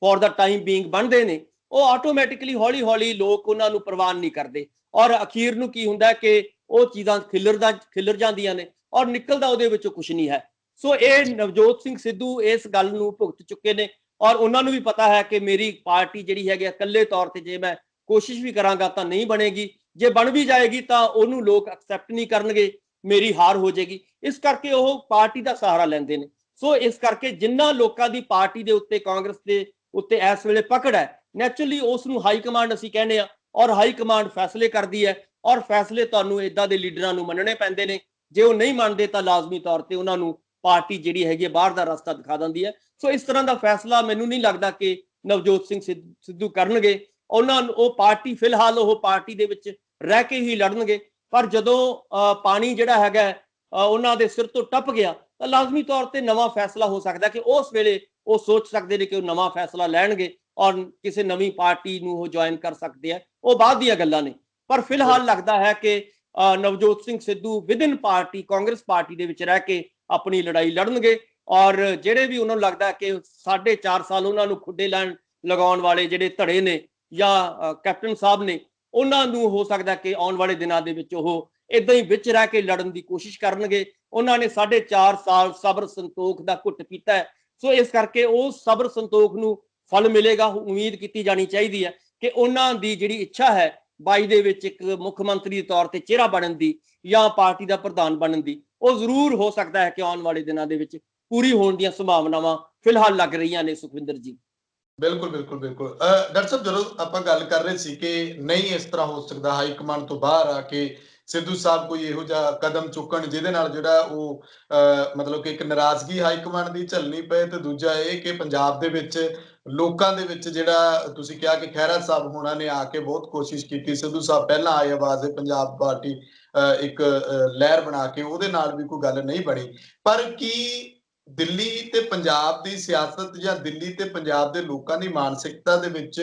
Speaker 2: ਫॉर ਦਾ ਟਾਈਮ ਬੀਇੰਗ ਬਣਦੇ ਨੇ, ਉਹ ਆਟੋਮੈਟਿਕਲੀ ਹੌਲੀ-ਹੌਲੀ ਲੋਕ ਉਹਨਾਂ ਨੂੰ ਪ੍ਰਵਾਨ ਨਹੀਂ ਕਰਦੇ ਔਰ ਅਖੀਰ ਨੂੰ ਕੀ ਹੁੰਦਾ ਕਿ ਉਹ ਚੀਜ਼ਾਂ ਖਿਲਰ ਜਾਂਦੀਆਂ ਨੇ ਔਰ ਨਿਕਲਦਾ ਉਹਦੇ ਵਿੱਚੋਂ ਕੁਝ ਨਹੀਂ ਹੈ। ਸੋ ਇਹ ਨਵਜੋਤ ਸਿੰਘ ਸਿੱਧੂ ਇਸ ਗੱਲ ਨੂੰ ਭੁਗਤ ਚੁੱਕੇ ਨੇ ਔਰ ਉਹਨਾਂ ਨੂੰ ਵੀ ਪਤਾ ਹੈ ਕਿ ਮੇਰੀ ਪਾਰਟੀ ਜਿਹੜੀ ਹੈਗੀ ਇਕੱਲੇ ਤੌਰ ਤੇ ਜੇ ਮੈਂ ਕੋਸ਼ਿਸ਼ ਵੀ ਕਰਾਂਗਾ ਤਾਂ ਨਹੀਂ ਬਣੇਗੀ, ਜੇ ਬਣ ਵੀ ਜਾਏਗੀ ਤਾਂ ਉਹਨੂੰ ਲੋਕ ਐਕਸੈਪਟ ਨਹੀਂ ਕਰਨਗੇ, ਮੇਰੀ ਹਾਰ ਹੋ ਜਾਏਗੀ। ਇਸ ਕਰਕੇ ਉਹ ਪਾਰਟੀ ਦਾ ਸਹਾਰਾ ਲੈਂਦੇ ਨੇ। ਸੋ ਇਸ ਕਰਕੇ ਜਿੰਨਾ ਲੋਕਾਂ ਦੀ ਪਾਰਟੀ ਦੇ ਉੱਤੇ, ਕਾਂਗਰਸ ਦੇ ਉੱਤੇ ਇਸ ਵੇਲੇ ਪਕੜ ਹੈ, ਨੈਚੁਰਲੀ ਉਸ ਨੂੰ ਹਾਈ ਕਮਾਂਡ ਅਸੀਂ ਕਹਿੰਦੇ ਆ ਔਰ ਹਾਈ ਕਮਾਂਡ ਫੈਸਲੇ ਕਰਦੀ ਹੈ ਔਰ ਫੈਸਲੇ ਤੁਹਾਨੂੰ ਇਦਾਂ ਦੇ ਲੀਡਰਾਂ ਨੂੰ ਮੰਨਣੇ ਪੈਂਦੇ ਨੇ। ਜੇ ਉਹ ਨਹੀਂ ਮੰਨਦੇ ਤਾਂ ਲਾਜ਼ਮੀ ਤੌਰ ਤੇ ਉਹਨਾਂ ਨੂੰ ਪਾਰਟੀ ਜਿਹੜੀ ਹੈਗੀ ਬਾਹਰ ਦਾ ਰਸਤਾ ਦਿਖਾ ਦਿੰਦੀ ਹੈ। ਸੋ ਇਸ ਤਰ੍ਹਾਂ ਦਾ ਫੈਸਲਾ ਮੈਨੂੰ ਨਹੀਂ ਲੱਗਦਾ ਕਿ ਨਵਜੋਤ ਸਿੰਘ ਸਿੱਧੂ ਕਰਨਗੇ। ਉਹ ਪਾਰਟੀ ਫਿਲਹਾਲ ਉਹ ਪਾਰਟੀ ਦੇ ਵਿੱਚ ਰਹਿ ਕੇ ਹੀ ਲੜਨਗੇ, ਪਰ ਜਦੋਂ ਪਾਣੀ ਜਿਹੜਾ ਹੈਗਾ ਉਹਨਾਂ ਦੇ ਸਿਰ ਤੋਂ ਟੱਪ ਗਿਆ ਤਾਂ ਲਾਜ਼ਮੀ ਤੌਰ ਤੇ ਨਵਾਂ ਫੈਸਲਾ ਹੋ ਸਕਦਾ ਕਿ ਉਸ ਵੇਲੇ ਉਹ ਸੋਚ ਸਕਦੇ ਨੇ ਕਿ ਉਹ ਨਵਾਂ ਫੈਸਲਾ ਲੈਣਗੇ ਔਰ ਕਿਸੇ ਨਵੀਂ ਪਾਰਟੀ ਨੂੰ ਉਹ ਜੁਆਇਨ ਕਰ ਸਕਦੇ ਆ। ਉਹ ਬਾਅਦ ਦੀਆਂ ਗੱਲਾਂ ਨੇ, ਪਰ ਫਿਲਹਾਲ ਲੱਗਦਾ ਹੈ ਕਿ Navjot Singh Sidhu within party, Congress party ਦੇ ਵਿੱਚ ਰਹਿ ਕੇ ਆਪਣੀ ਲੜਾਈ ਲੜਨਗੇ ਔਰ ਜਿਹੜੇ ਵੀ ਉਹਨਾਂ ਨੂੰ ਲੱਗਦਾ ਕਿ 4.5 ਸਾਲ ਉਹਨਾਂ ਨੂੰ ਖੁੱਡੇ ਲਗਾਉਣ ਵਾਲੇ ਜਿਹੜੇ ਧੜੇ ਨੇ ਜਾਂ ਕੈਪਟਨ ਸਾਹਿਬ ਨੇ, ਉਹਨਾਂ ਨੂੰ ਹੋ ਸਕਦਾ ਕਿ ਆਉਣ ਵਾਲੇ ਦਿਨਾਂ ਦੇ ਵਿੱਚ ਉਹ ਇਦਾਂ ਹੀ ਵਿੱਚ ਰਹਿ ਕੇ ਲੜਨ ਦੀ ਕੋਸ਼ਿਸ਼ ਕਰਨਗੇ। ਉਹਨਾਂ ਨੇ 4.5 ਸਾਲ ਸਬਰ ਸੰਤੋਖ ਦਾ ਘੁੱਟ ਪੀਤਾ ਹੈ। ਸੋ ਇਸ ਕਰਕੇ ਉਸ ਸਬਰ ਸੰਤੋਖ ਨੂੰ ਫਲ ਮਿਲੇਗਾ। ਉਮੀਦ ਕੀਤੀ ਜਾਣੀ ਚਾਹੀਦੀ ਹੈ ਕਿ ਉਹਨਾਂ ਦੀ ਜਿਹੜੀ ਇੱਛਾ ਹੈ 22 ਦੇ ਵਿੱਚ ਇੱਕ ਮੁੱਖ ਮੰਤਰੀ ਦੇ ਤੌਰ ਤੇ ਚਿਹਰਾ ਬਣਨ ਦੀ ਜਾਂ ਪਾਰਟੀ ਦਾ ਪ੍ਰਧਾਨ ਬਣਨ ਦੀ, ਉਹ ਜ਼ਰੂਰ ਹੋ ਸਕਦਾ ਹੈ ਕਿ ਆਉਣ ਵਾਲੇ ਦਿਨਾਂ ਦੇ ਵਿੱਚ ਪੂਰੀ ਹੋਣ ਦੀਆਂ ਸੰਭਾਵਨਾਵਾਂ ਫਿਲਹਾਲ ਲੱਗ ਰਹੀਆਂ ਨੇ। ਸੁਖਵਿੰਦਰ ਜੀ
Speaker 1: ਬਿਲਕੁਲ ਬਿਲਕੁਲ ਬਿਲਕੁਲ ਡਾਕਟਰ ਸਾਹਿਬ, ਜਦੋਂ ਆਪਾਂ ਗੱਲ ਕਰ ਰਹੇ ਸੀ ਕਿ ਨਹੀਂ ਇਸ ਤਰ੍ਹਾਂ ਹੋ ਸਕਦਾ ਹਾਈ ਕਮਾਂਡ ਤੋਂ ਬਾਹਰ ਆ ਕੇ ਸਿੱਧੂ ਸਾਹਿਬ ਕੋਈ ਇਹੋ ਜਿਹਾ ਕਦਮ ਚੁੱਕਣ ਜਿਹਦੇ ਨਾਲ ਜਿਹੜਾ ਉਹ ਮਤਲਬ ਕਿ ਇੱਕ ਨਾਰਾਜ਼ਗੀ ਹਾਈ ਕਮਾਂਡ ਦੀ ਝੱਲਣੀ ਪਏ, ਤੇ ਦੂਜਾ ਇਹ ਕਿ ਪੰਜਾਬ ਦੇ ਵਿੱਚ ਲੋਕਾਂ ਦੇ ਵਿੱਚ ਜਿਹੜਾ ਤੁਸੀਂ ਕਿਹਾ ਕਿ ਖਹਿਰਾ ਸਾਹਿਬ ਹੋਣਾ ਨੇ ਆ ਕੇ ਬਹੁਤ ਕੋਸ਼ਿਸ਼ ਕੀਤੀ, ਸਿੱਧੂ ਸਾਹਿਬ ਪਹਿਲਾਂ ਆਏ ਆਵਾਜ਼ ਪੰਜਾਬ ਪਾਰਟੀ ਇੱਕ ਲਹਿਰ ਬਣਾ ਕੇ, ਉਹਦੇ ਨਾਲ ਵੀ ਕੋਈ ਗੱਲ ਨਹੀਂ ਬਣੀ। ਪਰ ਕੀ ਦਿੱਲੀ ਤੇ ਪੰਜਾਬ ਦੀ ਸਿਆਸਤ ਜਾਂ ਦਿੱਲੀ ਤੇ ਪੰਜਾਬ ਦੇ ਲੋਕਾਂ ਦੀ ਮਾਨਸਿਕਤਾ ਦੇ ਵਿੱਚ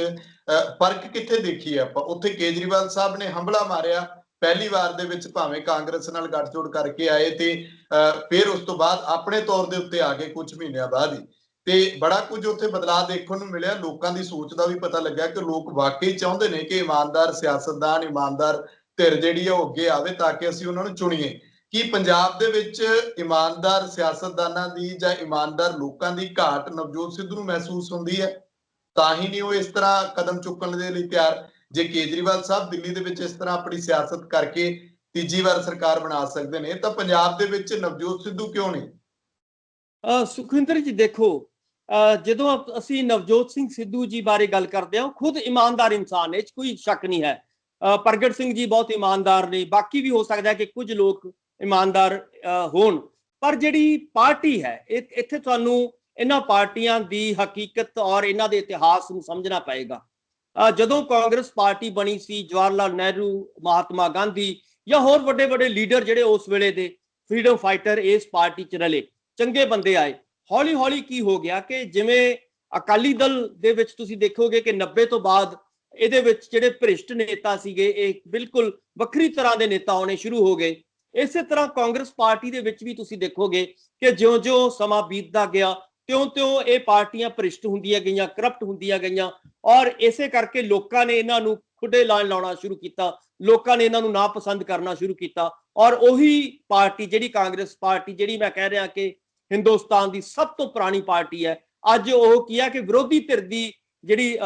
Speaker 1: ਫਰਕ ਕਿੱਥੇ ਦੇਖੀਏ ਆਪਾਂ? ਉੱਥੇ ਕੇਜਰੀਵਾਲ ਸਾਹਿਬ ਨੇ ਹੰਭਲਾ ਮਾਰਿਆ ਪਹਿਲੀ ਵਾਰ ਦੇ ਵਿੱਚ, ਭਾਵੇਂ ਕਾਂਗਰਸ ਨਾਲ ਗੱਠਜੋੜ ਕਰਕੇ ਆਏ ਤੇ ਫਿਰ ਉਸ ਤੋਂ ਬਾਅਦ ਆਪਣੇ ਤੌਰ ਦੇ ਉੱਤੇ ਆ ਗਏ ਕੁਝ ਮਹੀਨਿਆਂ ਬਾਅਦ ਹੀ, ਤੇ ਬੜਾ ਕੁਝ ਉੱਥੇ ਬਦਲਾਅ ਦੇਖਣ ਨੂੰ ਮਿਲਿਆ। ਲੋਕਾਂ ਦੀ ਸੋਚ ਦਾ ਵੀ ਪਤਾ ਲੱਗਿਆ ਕਿ ਲੋਕ ਵਾਕਈ ਚਾਹੁੰਦੇ ਨੇ ਕਿ ਇਮਾਨਦਾਰ ਸਿਆਸਤਦਾਨ, ਇਮਾਨਦਾਰ ਧਿਰ ਜਿਹੜੀ ਆ ਉਹ ਅੱਗੇ ਆਵੇ ਤਾਂ ਕਿ ਅਸੀਂ ਉਹਨਾਂ ਨੂੰ ਚੁਣੀਏ। ਕੀ ਪੰਜਾਬ ਦੇ ਵਿੱਚ ਇਮਾਨਦਾਰ ਸਿਆਸਤਦਾਨਾਂ ਦੀ ਜਾਂ ਇਮਾਨਦਾਰ ਲੋਕਾਂ ਦੀ ਘਾਟ ਨਵਜੋਤ ਸਿੱਧੂ ਨੂੰ ਮਹਿਸੂਸ ਹੁੰਦੀ ਹੈ? ਤਾਂ ਹੀ ਨਹੀਂ ਉਹ ਇਸ ਤਰ੍ਹਾਂ ਕਦਮ ਚੁੱਕਣ ਦੇ ਲਈ ਤਿਆਰ। ਜੇ ਕੇਜਰੀਵਾਲ ਸਾਹਿਬ ਦਿੱਲੀ ਦੇ ਵਿੱਚ ਇਸ ਤਰ੍ਹਾਂ ਆਪਣੀ ਸਿਆਸਤ ਕਰਕੇ ਤੀਜੀ ਵਾਰ ਸਰਕਾਰ ਬਣਾ ਸਕਦੇ ਨੇ, ਤਾਂ ਪੰਜਾਬ ਦੇ ਵਿੱਚ ਨਵਜੋਤ ਸਿੱਧੂ ਕਿਉਂ ਨਹੀਂ?
Speaker 2: ਸੁਖਵਿੰਦਰ ਜੀ ਦੇਖੋ, ਜਦੋਂ ਅਸੀਂ ਨਵਜੋਤ ਸਿੰਘ ਸਿੱਧੂ ਜੀ ਬਾਰੇ ਗੱਲ ਕਰਦੇ ਹਾਂ, ਖੁਦ ਇਮਾਨਦਾਰ ਇਨਸਾਨ ਨੇ, ਕੋਈ ਸ਼ੱਕ ਨਹੀਂ ਹੈ। ਪ੍ਰਗਟ ਸਿੰਘ ਜੀ ਬਹੁਤ ਇਮਾਨਦਾਰ ਨੇ, ਬਾਕੀ ਵੀ ਹੋ ਸਕਦਾ ਹੈ ਕਿ ਕੁਝ ਲੋਕ ਇਮਾਨਦਾਰ ਹੋਣ, ਪਰ ਜਿਹੜੀ ਪਾਰਟੀ ਹੈ ਇੱਥੇ ਤੁਹਾਨੂੰ ਇਹਨਾਂ ਪਾਰਟੀਆਂ ਦੀ ਹਕੀਕਤ ਔਰ ਇਹਨਾਂ ਦੇ ਇਤਿਹਾਸ ਨੂੰ ਸਮਝਣਾ ਪਏਗਾ। ਜਦੋਂ ਕਾਂਗਰਸ ਪਾਰਟੀ ਬਣੀ ਸੀ, ਜਵਾਹਰ ਲਾਲ ਨਹਿਰੂ, ਮਹਾਤਮਾ ਗਾਂਧੀ ਜਾਂ ਹੋਰ ਵੱਡੇ ਵੱਡੇ ਲੀਡਰ ਜਿਹੜੇ ਉਸ ਵੇਲੇ ਦੇ ਫਰੀडम फाइटर ਇਸ ਪਾਰਟੀ 'ਚ ਰਲੇ, ਚੰਗੇ ਬੰਦੇ ਆਏ। ਹੌਲੀ ਹੌਲੀ ਕੀ ਹੋ ਗਿਆ ਕਿ ਜਿਵੇਂ ਅਕਾਲੀ ਦਲ ਦੇ ਵਿੱਚ ਤੁਸੀਂ ਦੇਖੋਗੇ ਕਿ 90 ਤੋਂ ਬਾਅਦ ਇਹਦੇ ਵਿੱਚ ਜਿਹੜੇ ਭ੍ਰਿਸ਼ਟ ਨੇਤਾ ਸੀਗੇ, ਇਹ ਬਿਲਕੁਲ ਵੱਖਰੀ ਤਰ੍ਹਾਂ ਦੇ ਨੇਤਾ ਆਉਣੇ ਸ਼ੁਰੂ ਹੋ ਗਏ। ਇਸੇ ਤਰ੍ਹਾਂ ਕਾਂਗਰਸ ਪਾਰਟੀ ਦੇ ਵਿੱਚ ਵੀ ਤੁਸੀਂ ਦੇਖੋਗੇ ਕਿ ਜਿਉਂ-ਜਿਉਂ ਸਮਾਂ ਬੀਤਦਾ ਗਿਆ, ਤਿਉਂ-ਤਿਉਂ ਇਹ ਪਾਰਟੀਆਂ ਭ੍ਰਿਸ਼ਟ ਹੁੰਦੀਆਂ ਗਈਆਂ, ਕਰਪਟ ਹੁੰਦੀਆਂ ਗਈਆਂ, ਔਰ ਇਸੇ ਕਰਕੇ ਲੋਕਾਂ ਨੇ ਇਹਨਾਂ ਨੂੰ ਖੁੱਡੇ ਲਾਉਣਾ ਸ਼ੁਰੂ ਕੀਤਾ, ਲੋਕਾਂ ਨੇ ਇਹਨਾਂ ਨੂੰ ਨਾਪਸੰਦ ਕਰਨਾ ਸ਼ੁਰੂ ਕੀਤਾ। ਔਰ ਉਹੀ ਪਾਰਟੀ ਜਿਹੜੀ ਕਾਂਗਰਸ ਪਾਰਟੀ, ਜਿਹੜੀ ਮੈਂ ਕਹਿ ਰਿਹਾ ਕਿ ਹਿੰਦੁਸਤਾਨ ਦੀ ਸਭ ਤੋਂ ਪੁਰਾਣੀ ਪਾਰਟੀ ਹੈ, ਅੱਜ ਉਹ ਕੀ ਹੈ ਕਿ ਵਿਰੋਧੀ ਧਿਰ ਦੀ ਜਿਹੜੀ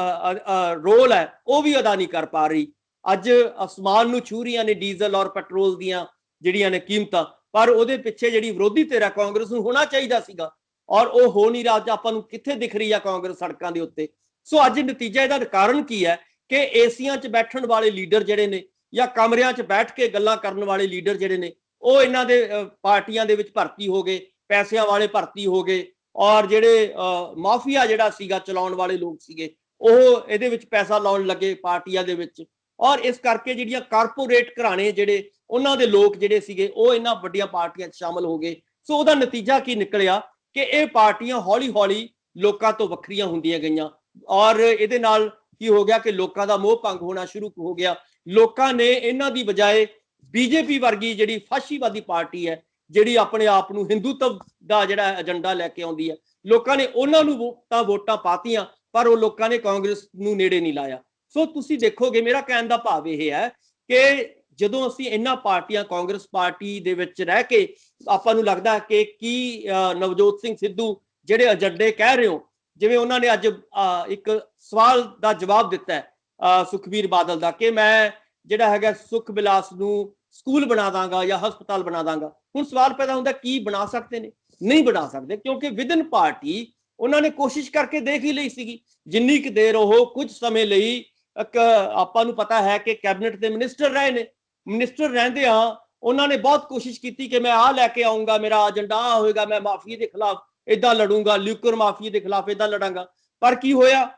Speaker 2: ਰੋਲ ਹੈ ਉਹ ਵੀ ਅਦਾ ਨਹੀਂ ਕਰ ਪਾ ਰਹੀ। ਅੱਜ ਅਸਮਾਨ ਨੂੰ ਛੂ ਰਹੀਆਂ ਨੇ ਡੀਜ਼ਲ ਔਰ ਪੈਟਰੋਲ ਦੀਆਂ ਜਿਹੜੀਆਂ ਨੇ ਕੀਮਤਾਂ, ਪਰ ਉਹਦੇ ਪਿੱਛੇ ਜਿਹੜੀ ਵਿਰੋਧੀ ਧਿਰ ਹੈ ਕਾਂਗਰਸ ਨੂੰ ਹੋਣਾ ਚਾਹੀਦਾ ਸੀਗਾ, ਔਰ ਉਹ ਹੋ ਨਹੀਂ ਰਿਹਾ। ਅੱਜ ਆਪਾਂ ਨੂੰ ਕਿੱਥੇ ਦਿਖ ਰਹੀ ਆ ਕਾਂਗਰਸ ਸੜਕਾਂ ਦੇ ਉੱਤੇ। ਸੋ ਅੱਜ ਨਤੀਜਾ ਇਹਦਾ ਕਾਰਨ ਕੀ ਹੈ ਕਿ ਏਸੀਆਂ 'ਚ ਬੈਠਣ ਵਾਲੇ ਲੀਡਰ ਜਿਹੜੇ ਨੇ ਜਾਂ ਕਮਰਿਆਂ 'ਚ ਬੈਠ ਕੇ ਗੱਲਾਂ ਕਰਨ ਵਾਲੇ ਲੀਡਰ ਜਿਹੜੇ ਨੇ, ਉਹ ਇਹਨਾਂ ਦੇ ਪਾਰਟੀਆਂ ਦੇ ਵਿੱਚ ਭਰਤੀ ਹੋ ਗਏ, ਪੈਸਿਆਂ ਵਾਲੇ ਭਰਤੀ ਹੋ ਗਏ, ਔਰ ਜਿਹੜੇ ਮਾਫੀਆ ਜਿਹੜਾ ਸੀਗਾ ਚਲਾਉਣ ਵਾਲੇ ਲੋਕ ਸੀਗੇ, ਉਹ ਇਹਦੇ ਵਿੱਚ ਪੈਸਾ ਲਾਉਣ ਲੱਗੇ ਪਾਰਟੀਆਂ ਦੇ ਵਿੱਚ। ਔਰ ਇਸ ਕਰਕੇ ਜਿਹੜੀਆਂ ਕਾਰਪੋਰੇਟ ਘਰਾਣੇ ਜਿਹੜੇ ਉਹਨਾਂ ਦੇ ਲੋਕ ਜਿਹੜੇ ਸੀਗੇ, ਉਹ ਇਹਨਾਂ ਵੱਡੀਆਂ ਪਾਰਟੀਆਂ 'ਚ ਸ਼ਾਮਲ ਹੋ ਗਏ। ਸੋ ਉਹਦਾ ਨਤੀਜਾ ਕੀ ਨਿਕਲਿਆ ਕਿ ਇਹ ਪਾਰਟੀਆਂ ਹੌਲੀ ਹੌਲੀ ਲੋਕਾਂ ਤੋਂ ਵੱਖਰੀਆਂ ਹੁੰਦੀਆਂ ਗਈਆਂ, ਔਰ ਇਹਦੇ ਨਾਲ ਕੀ ਹੋ ਗਿਆ ਕਿ ਲੋਕਾਂ ਦਾ ਮੋਹ ਭੰਗ ਹੋਣਾ ਸ਼ੁਰੂ ਹੋ ਗਿਆ। ਲੋਕਾਂ ਨੇ ਇਹਨਾਂ ਦੀ ਬਜਾਏ ਬੀਜੇਪੀ ਵਰਗੀ ਜਿਹੜੀ ਫਾਸ਼ੀਵਾਦੀ ਪਾਰਟੀ ਹੈ, ਜਿਹੜੀ ਆਪਣੇ ਆਪ ਨੂੰ ਹਿੰਦੂਤਵ ਦਾ ਜਿਹੜਾ ਏਜੰਡਾ ਲੈ ਕੇ ਆਉਂਦੀ ਹੈ, ਲੋਕਾਂ ਨੇ ਉਹਨਾਂ ਨੂੰ ਵੋਟਾਂ ਪਾਤੀਆਂ, ਪਰ ਉਹ ਲੋਕਾਂ ਨੇ ਕਾਂਗਰਸ ਨੂੰ ਨੇੜੇ ਨਹੀਂ ਲਾਇਆ। ਸੋ ਤੁਸੀਂ ਦੇਖੋਗੇ, ਮੇਰਾ ਕਹਿਣ ਦਾ ਭਾਵ ਇਹ ਹੈ ਕਿ ਜਦੋਂ ਅਸੀਂ ਇਹਨਾਂ ਪਾਰਟੀਆਂ, ਕਾਂਗਰਸ ਪਾਰਟੀ ਦੇ ਵਿੱਚ ਰਹਿ ਕੇ ਆਪਾਂ ਨੂੰ ਲੱਗਦਾ ਕਿ ਕੀ ਨਵਜੋਤ ਸਿੰਘ ਸਿੱਧੂ ਜਿਹੜੇ ਏਜੰਡੇ ਕਹਿ ਰਹੇ ਹੋ, ਜਿਵੇਂ ਉਹਨਾਂ ਨੇ ਅੱਜ ਇੱਕ ਸਵਾਲ ਦਾ ਜਵਾਬ ਦਿੱਤਾ ਹੈ ਸੁਖਬੀਰ ਬਾਦਲ ਦਾ ਕਿ ਮੈਂ ਜਿਹੜਾ ਹੈਗਾ ਸੁਖ ਵਿਲਾਸ ਨੂੰ ਸਕੂਲ ਬਣਾ ਦਾਂਗਾ ਜਾਂ ਹਸਪਤਾਲ ਬਣਾ ਦਾਂਗਾ। ਹੁਣ ਸਵਾਲ ਪੈਦਾ ਹੁੰਦਾ ਕੀ ਬਣਾ ਸਕਦੇ ਨੇ? ਨਹੀਂ ਬਣਾ ਸਕਦੇ, ਕਿਉਂਕਿ ਵਿਦਨ ਪਾਰਟੀ ਉਹਨਾਂ ਨੇ ਕੋਸ਼ਿਸ਼ ਕਰਕੇ ਦੇਖ ਹੀ ਲਈ ਸੀਗੀ। ਜਿੰਨੀ ਕੁ ਦੇਰ ਉਹ ਕੁਝ ਸਮੇਂ ਲਈ ਆਪਾਂ ਨੂੰ ਪਤਾ ਹੈ ਕਿ ਕੈਬਨਿਟ ਦੇ ਮਿਨਿਸਟਰ ਰਹੇ ਨੇ, ਮਿਨਿਸਟਰ ਰਹਿੰਦੇ ਆ ਉਹਨਾਂ ਨੇ ਬਹੁਤ ਕੋਸ਼ਿਸ਼ ਕੀਤੀ ਕਿ ਮੈਂ ਆਹ ਲੈ ਕੇ ਆਉਂਗਾ, ਮੇਰਾ ਏਜੰਡਾ ਆ ਹੋਏਗਾ, ਮੈਂ ਮਾਫੀਏ ਦੇ ਖਿਲਾਫ ਏਦਾਂ ਲੜੂੰਗਾ, ਲਿਕਰ ਮਾਫੀਏ ਦੇ ਖਿਲਾਫ ਏਦਾਂ ਲੜਾਂਗਾ। ਪਰ ਕੀ ਹੋਇਆ?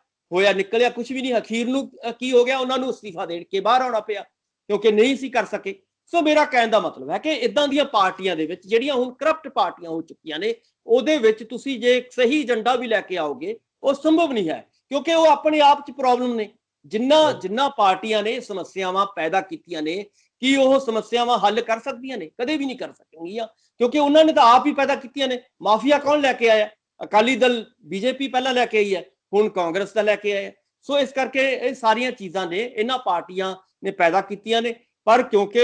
Speaker 2: ਨਿਕਲਿਆ ਕੁਝ ਵੀ ਨਹੀਂ। ਅਖੀਰ ਨੂੰ ਕੀ ਹੋ ਗਿਆ? ਉਹਨਾਂ ਨੂੰ ਅਸਤੀਫਾ ਦੇਣ ਕੇ ਬਾਹਰ ਆਉਣਾ ਪਿਆ, ਕਿਉਂਕਿ ਨਹੀਂ ਸੀ ਕਰ ਸਕੇ। ਸੋ ਮੇਰਾ ਕਹਿਣ ਦਾ ਮਤਲਬ ਹੈ ਕਿ ਇਦਾਂ ਦੀਆਂ ਪਾਰਟੀਆਂ ਦੇ ਵਿੱਚ ਜਿਹੜੀਆਂ ਹੁਣ ਕਰਪਟ ਪਾਰਟੀਆਂ ਹੋ ਚੁੱਕੀਆਂ ਨੇ, ਉਹਦੇ ਵਿੱਚ ਤੁਸੀਂ ਜੇ ਸਹੀ ਏਜੰਡਾ ਵੀ ਲੈ ਕੇ ਆਓਗੇ, ਉਹ ਸੰਭਵ ਨਹੀਂ ਹੈ, ਕਿਉਂਕਿ ਉਹ ਆਪਣੇ ਆਪ 'ਚ ਪ੍ਰੋਬਲਮ ਨੇ। ਜਿੰਨਾ ਪਾਰਟੀਆਂ ਨੇ ਸਮੱਸਿਆਵਾਂ ਪੈਦਾ ਕੀਤੀਆਂ ਨੇ, ਕੀ ਉਹ ਸਮੱਸਿਆਵਾਂ ਹੱਲ ਕਰ ਸਕਦੀਆਂ ਨੇ? ਕਦੇ ਵੀ ਨਹੀਂ ਕਰ ਸਕਣਗੀਆਂ, ਕਿਉਂਕਿ ਉਹਨਾਂ ਨੇ ਤਾਂ ਆਪ ਹੀ ਪੈਦਾ ਕੀਤੀਆਂ ਨੇ। ਮਾਫੀਆ ਕੌਣ ਲੈ ਕੇ ਆਇਆ? ਅਕਾਲੀ ਦਲ, ਬੀਜੇਪੀ ਪਹਿਲਾਂ ਲੈ ਕੇ ਆਈ ਹੈ, ਹੁਣ ਕਾਂਗਰਸ ਦਾ ਲੈ ਕੇ ਆਇਆ। ਸੋ ਇਸ ਕਰਕੇ ਇਹ ਸਾਰੀਆਂ ਚੀਜ਼ਾਂ ਨੇ ਇਹਨਾਂ ਪਾਰਟੀਆਂ ਨੇ ਪੈਦਾ ਕੀਤੀਆਂ ਨੇ। ਪਰ ਕਿਉਂਕਿ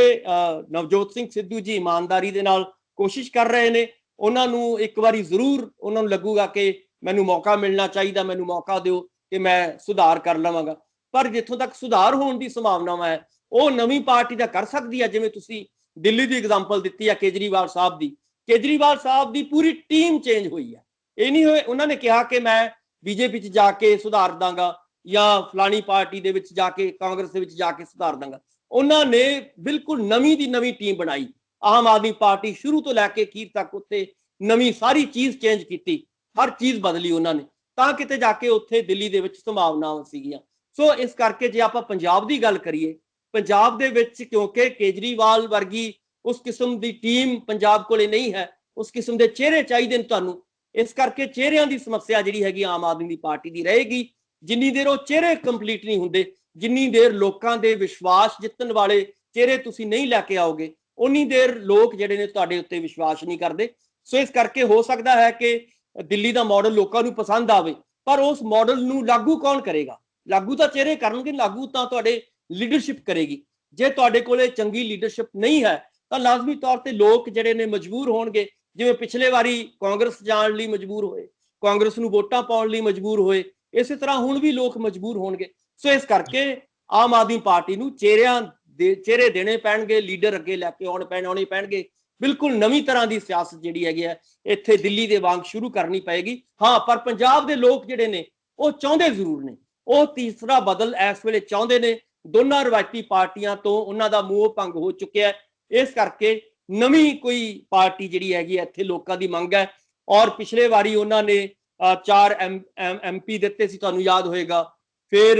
Speaker 2: ਨਵਜੋਤ ਸਿੰਘ ਸਿੱਧੂ ਜੀ ਇਮਾਨਦਾਰੀ ਦੇ ਨਾਲ ਕੋਸ਼ਿਸ਼ ਕਰ ਰਹੇ ਨੇ, ਉਹਨਾਂ ਨੂੰ ਇੱਕ ਵਾਰੀ ਜ਼ਰੂਰ ਉਹਨਾਂ ਨੂੰ ਲੱਗੂਗਾ ਕਿ ਮੈਨੂੰ ਮੌਕਾ ਮਿਲਣਾ ਚਾਹੀਦਾ, ਮੈਨੂੰ ਮੌਕਾ ਦਿਓ ਕਿ ਮੈਂ ਸੁਧਾਰ ਕਰ ਲਵਾਂਗਾ। ਪਰ ਜਿੱਥੋਂ ਤੱਕ ਸੁਧਾਰ ਹੋਣ ਦੀ ਸੰਭਾਵਨਾ ਹੈ, ਉਹ ਨਵੀਂ ਪਾਰਟੀ ਦਾ ਕਰ ਸਕਦੀ ਹੈ। ਜਿਵੇਂ ਤੁਸੀਂ ਦਿੱਲੀ ਦੀ ਐਗਜ਼ਾਮਪਲ ਦਿੱਤੀ ਹੈ ਕੇਜਰੀਵਾਲ ਸਾਹਿਬ ਦੀ, ਕੇਜਰੀਵਾਲ ਸਾਹਿਬ ਦੀ ਪੂਰੀ ਟੀਮ ਚੇਂਜ ਹੋਈ ਹੈ। ਇਹ ਨਹੀਂ ਹੋਏ ਉਹਨਾਂ ਨੇ ਕਿਹਾ ਕਿ ਮੈਂ ਬੀਜੇਪੀ 'ਚ ਜਾ ਕੇ ਸੁਧਾਰ ਦਾਂਗਾ ਜਾਂ ਫਲਾਣੀ ਪਾਰਟੀ ਦੇ ਵਿੱਚ ਜਾ ਕੇ, ਕਾਂਗਰਸ ਦੇ ਵਿੱਚ ਜਾ ਕੇ ਸੁਧਾਰ ਦਾਂਗਾ। ਉਹਨਾਂ ਨੇ ਬਿਲਕੁਲ ਨਵੀਂ ਦੀ ਨਵੀਂ ਟੀਮ ਬਣਾਈ। ਆਮ ਆਦਮੀ ਪਾਰਟੀ ਸ਼ੁਰੂ ਤੋਂ ਲੈ ਕੇ ਅਖੀਰ ਤੱਕ ਉੱਥੇ ਨਵੀਂ ਸਾਰੀ ਚੀਜ਼ ਚੇਂਜ ਕੀਤੀ, ਹਰ ਚੀਜ਼ ਬਦਲੀ ਉਹਨਾਂ ਨੇ, ਤਾਂ ਕਿਤੇ ਜਾ ਕੇ ਉੱਥੇ ਦਿੱਲੀ ਦੇ ਵਿੱਚ ਸੰਭਾਵਨਾਵਾਂ ਸੀਗੀਆਂ। ਸੋ ਇਸ ਕਰਕੇ ਜੇ ਆਪਾਂ ਪੰਜਾਬ ਦੀ ਗੱਲ ਕਰੀਏ, ਪੰਜਾਬ ਦੇ ਵਿੱਚ ਕਿਉਂਕਿ ਕੇਜਰੀਵਾਲ ਵਰਗੀ ਉਸ ਕਿਸਮ ਦੀ ਟੀਮ ਪੰਜਾਬ ਕੋਲੇ ਨਹੀਂ ਹੈ, ਉਸ ਕਿਸਮ ਦੇ ਚਿਹਰੇ ਚਾਹੀਦੇ ਨੇ ਤੁਹਾਨੂੰ। ਇਸ ਕਰਕੇ ਚਿਹਰਿਆਂ ਦੀ ਸਮੱਸਿਆ ਜਿਹੜੀ ਹੈਗੀ ਆਮ ਆਦਮੀ ਦੀ ਪਾਰਟੀ ਦੀ ਰਹੇਗੀ। ਜਿੰਨੀ ਦੇਰ ਉਹ ਚਿਹਰੇ ਕੰਪਲੀਟ ਨਹੀਂ ਹੁੰਦੇ, ਜਿੰਨੀ ਦੇਰ ਲੋਕਾਂ ਦੇ ਵਿਸ਼ਵਾਸ ਜਿੱਤਣ ਵਾਲੇ ਚਿਹਰੇ ਤੁਸੀਂ ਨਹੀਂ ਲੈ ਕੇ ਆਓਗੇ, ਉਨੀ ਦੇਰ ਲੋਕ ਜਿਹੜੇ ਨੇ ਤੁਹਾਡੇ ਉੱਤੇ ਵਿਸ਼ਵਾਸ ਨਹੀਂ ਕਰਦੇ। ਸੋ ਇਸ ਕਰਕੇ ਹੋ ਸਕਦਾ ਹੈ ਕਿ ਦਿੱਲੀ ਦਾ ਮਾਡਲ ਲੋਕਾਂ ਨੂੰ ਪਸੰਦ ਆਵੇ, ਪਰ ਉਸ ਮਾਡਲ ਨੂੰ ਲਾਗੂ ਕੌਣ ਕਰੇਗਾ? ਲਾਗੂ ਤਾਂ ਚਿਹਰੇ ਕਰਨਗੇ, ਲਾਗੂ ਤਾਂ ਤੁਹਾਡੇ ਲੀਡਰਸ਼ਿਪ ਕਰੇਗੀ। ਜੇ ਤੁਹਾਡੇ ਕੋਲੇ ਚੰਗੀ ਲੀਡਰਸ਼ਿਪ ਨਹੀਂ ਹੈ ਤਾਂ ਲਾਜ਼ਮੀ ਤੌਰ ਤੇ ਲੋਕ ਜਿਹੜੇ ਨੇ ਮਜਬੂਰ ਹੋਣਗੇ। ਜਿਵੇਂ ਪਿਛਲੇ ਵਾਰੀ ਕਾਂਗਰਸ ਜਾਣ ਲਈ ਮਜਬੂਰ ਹੋਏ, ਕਾਂਗਰਸ ਨੂੰ ਵੋਟਾਂ ਪਾਉਣ ਲਈ ਮਜਬੂਰ ਹੋਏ, ਇਸੇ ਤਰ੍ਹਾਂ ਹੁਣ ਵੀ ਲੋਕ ਮਜਬੂਰ ਹੋਣਗੇ। ਸੋ ਇਸ ਕਰਕੇ ਆਮ ਆਦਮੀ ਪਾਰਟੀ ਨੂੰ ਚਿਹਰੇ ਦੇਣੇ ਪੈਣਗੇ, ਲੀਡਰ ਅੱਗੇ ਲੈ ਕੇ ਆਉਣੇ ਪੈਣਗੇ ਬਿਲਕੁਲ ਨਵੀਂ ਤਰ੍ਹਾਂ ਦੀ ਸਿਆਸਤ ਜਿਹੜੀ ਹੈਗੀ ਹੈ ਇੱਥੇ ਦਿੱਲੀ ਦੇ ਵਾਂਗ ਸ਼ੁਰੂ ਕਰਨੀ ਪਏਗੀ। ਹਾਂ, ਪਰ ਪੰਜਾਬ ਦੇ ਲੋਕ ਜਿਹੜੇ ਨੇ ਉਹ ਚਾਹੁੰਦੇ ਜ਼ਰੂਰ ਨੇ, ਉਹ ਤੀਸਰਾ ਬਦਲ ਇਸ ਵੇਲੇ ਚਾਹੁੰਦੇ ਨੇ। ਦੋਨਾਂ ਰਵਾਇਤੀ ਪਾਰਟੀਆਂ ਤੋਂ ਉਹਨਾਂ ਦਾ ਮੋਹ ਭੰਗ ਹੋ ਚੁੱਕਿਆ ਹੈ, ਇਸ ਕਰਕੇ ਨਵੀਂ ਕੋਈ ਪਾਰਟੀ ਜਿਹੜੀ ਹੈਗੀ ਇੱਥੇ ਲੋਕਾਂ ਦੀ ਮੰਗ ਹੈ। ਔਰ ਪਿਛਲੇ ਵਾਰੀ ਉਹਨਾਂ ਨੇ 4 MP ਦਿੱਤੇ ਸੀ, ਤੁਹਾਨੂੰ ਯਾਦ ਹੋਏਗਾ। ਫਿਰ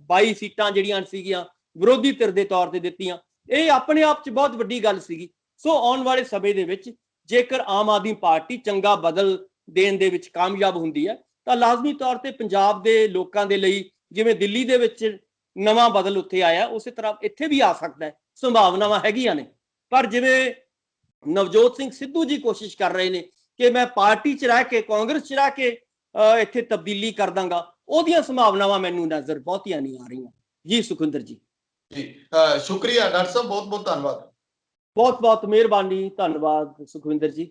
Speaker 2: 22 ਸੀਟਾਂ ਜਿਹੜੀਆਂ ਸੀਗੀਆਂ ਵਿਰੋਧੀ ਧਿਰ ਦੇ ਤੌਰ ਤੇ ਦਿੱਤੀਆਂ। ਇਹ ਆਪਣੇ ਆਪ 'ਚ ਬਹੁਤ ਵੱਡੀ ਗੱਲ ਸੀਗੀ। ਸੋ ਆਉਣ ਵਾਲੇ ਸਮੇਂ ਦੇ ਵਿੱਚ ਜੇਕਰ ਆਮ ਆਦਮੀ ਪਾਰਟੀ ਚੰਗਾ ਬਦਲ ਦੇਣ ਦੇ ਵਿੱਚ ਕਾਮਯਾਬ ਹੁੰਦੀ ਹੈ ਤਾਂ ਲਾਜ਼ਮੀ ਤੌਰ ਤੇ ਪੰਜਾਬ ਦੇ ਲੋਕਾਂ ਦੇ ਲਈ, ਜਿਵੇਂ ਦਿੱਲੀ ਦੇ ਵਿੱਚ ਨਵਾਂ ਬਦਲ ਉੱਥੇ ਆਇਆ, ਉਸੇ ਤਰ੍ਹਾਂ ਇੱਥੇ ਵੀ ਆ ਸਕਦਾ ਹੈ, ਸੰਭਾਵਨਾਵਾਂ ਹੈਗੀਆਂ ਨੇ। ਪਰ ਜਿਵੇਂ ਨਵਜੋਤ ਸਿੰਘ ਸਿੱਧੂ ਜੀ ਕੋਸ਼ਿਸ਼ ਕਰ ਰਹੇ ਨੇ ਕਿ ਮੈਂ ਪਾਰਟੀ 'ਚ ਰਹਿ ਕੇ, ਕਾਂਗਰਸ 'ਚ ਰਹਿ ਕੇ ਇੱਥੇ ਤਬਦੀਲੀ ਕਰ ਦਾਂਗਾ, ਉਹਦੀਆਂ ਸੰਭਾਵਨਾਵਾਂ ਮੈਨੂੰ ਨਜ਼ਰ ਬਹੁਤੀਆਂ ਨਹੀਂ ਆ ਰਹੀਆਂ। ਜੀ ਸੁਖਵਿੰਦਰ ਜੀ।
Speaker 1: ਜੀ ਸ਼ੁਕਰੀਆ ਡਾਕਟਰ ਸਾਹਿਬ, ਬਹੁਤ ਬਹੁਤ ਧੰਨਵਾਦ।
Speaker 2: ਬਹੁਤ ਬਹੁਤ ਮਿਹਰਬਾਨੀ, ਧੰਨਵਾਦ ਸੁਖਵਿੰਦਰ ਜੀ।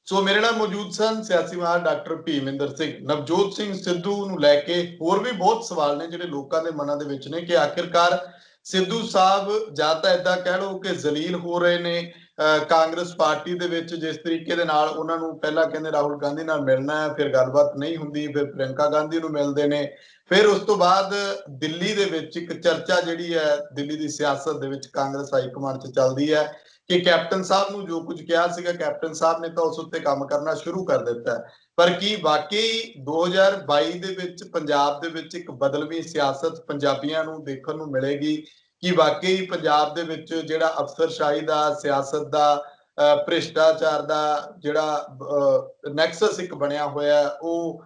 Speaker 1: ਸੋ ਮੇਰੇ ਨਾਲ ਮੌਜੂਦ ਸਨ ਸਿਆਸੀ ਮਾਹਰ ਡਾਕਟਰ ਭੀਮਿੰਦਰ ਸਿੰਘ। ਨਵਜੋਤ ਸਿੰਘ ਸਿੱਧੂ ਨੂੰ ਲੈ ਕੇ ਹੋਰ ਵੀ ਬਹੁਤ ਸਵਾਲ ਨੇ ਜਿਹੜੇ ਲੋਕਾਂ ਦੇ ਮਨਾਂ ਦੇ ਵਿੱਚ ਨੇ ਕਿ ਆਖਿਰਕਾਰ ਸਿੱਧੂ ਸਾਹਿਬ ਜਾਂ ਤਾਂ ਏਦਾਂ ਕਹਿ ਲਓ ਕਿ ਜ਼ਲੀਲ ਹੋ ਰਹੇ ਨੇ ਕਾਂਗਰਸ ਪਾਰਟੀ ਦੇ ਵਿੱਚ, ਜਿਸ ਤਰੀਕੇ ਦੇ ਨਾਲ ਉਹਨਾਂ ਨੂੰ ਪਹਿਲਾਂ ਕਹਿੰਦੇ ਰਾਹੁਲ ਗਾਂਧੀ ਨਾਲ ਮਿਲਣਾ ਹੈ, ਫਿਰ ਗੱਲਬਾਤ ਨਹੀਂ ਹੁੰਦੀ, ਫਿਰ ਪ੍ਰਿਯੰਕਾ ਗਾਂਧੀ ਨੂੰ ਮਿਲਦੇ ਨੇ, ਫਿਰ ਉਸ ਤੋਂ ਬਾਅਦ ਦਿੱਲੀ ਦੇ ਵਿੱਚ ਇੱਕ ਚਰਚਾ ਜਿਹੜੀ ਹੈ ਦਿੱਲੀ ਦੀ ਸਿਆਸਤ ਦੇ ਵਿੱਚ ਕਾਂਗਰਸ ਹਾਈ ਕਮਾਂਡ 'ਚ ਚੱਲਦੀ ਹੈ ਕਿ ਕੈਪਟਨ ਸਾਹਿਬ ਨੂੰ ਜੋ ਕੁਝ ਕਿਹਾ ਸੀਗਾ, ਕੈਪਟਨ ਸਾਹਿਬ ਨੇ ਤਾਂ ਉਸ ਉੱਤੇ ਕੰਮ ਕਰਨਾ ਸ਼ੁਰੂ ਕਰ ਦਿੱਤਾ ਹੈ। ਪਰ ਕੀ ਵਾਕਈ 2022 ਦੇ ਵਿੱਚ ਪੰਜਾਬ ਦੇ ਵਿੱਚ ਇੱਕ ਬਦਲਵੀਂ ਸਿਆਸਤ ਪੰਜਾਬੀਆਂ ਨੂੰ ਦੇਖਣ ਨੂੰ ਮਿਲੇਗੀ? ਕਿ ਵਾਕਈ ਪੰਜਾਬ ਦੇ ਵਿੱਚ ਜਿਹੜਾ ਅਫਸਰਸ਼ਾਹੀ ਦਾ, ਸਿਆਸਤ ਦਾ, ਭ੍ਰਿਸ਼ਟਾਚਾਰ ਦਾ ਜਿਹੜਾ ਨੈਕਸਸ ਇੱਕ ਬਣਿਆ ਹੋਇਆ, ਉਹ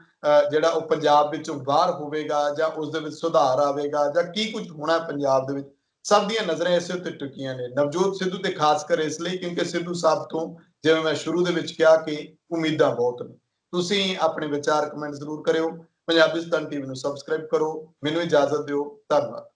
Speaker 1: ਜਿਹੜਾ ਉਹ ਪੰਜਾਬ ਵਿੱਚੋਂ ਬਾਹਰ ਹੋਵੇਗਾ ਜਾਂ ਉਸ ਦੇ ਵਿੱਚ ਸੁਧਾਰ ਆਵੇਗਾ, ਜਾਂ ਕੀ ਕੁਝ ਹੋਣਾ ਪੰਜਾਬ ਦੇ ਵਿੱਚ? ਸਭ ਦੀਆਂ ਨਜ਼ਰਾਂ ਇਸੇ ਉੱਤੇ ਟਿਕੀਆਂ ਨੇ, ਨਵਜੋਤ ਸਿੱਧੂ ਤੇ ਖਾਸ ਕਰ ਇਸ ਲਈ ਕਿਉਂਕਿ ਸਿੱਧੂ ਸਾਹਿਬ ਤੋਂ, ਜਿਵੇਂ ਮੈਂ ਸ਼ੁਰੂ ਦੇ ਵਿੱਚ ਕਿਹਾ, ਕਿ ਉਮੀਦਾਂ ਬਹੁਤ ਨੇ। ਤੁਸੀਂ ਆਪਣੇ ਵਿਚਾਰ ਕਮੈਂਟ ਜ਼ਰੂਰ ਕਰਿਓ। ਪੰਜਾਬਿਸਤਾਨ ਟੀਵੀ ਨੂੰ ਸਬਸਕ੍ਰਾਈਬ ਕਰੋ। ਮੈਨੂੰ ਇਜਾਜ਼ਤ ਦਿਓ। ਧੰਨਵਾਦ।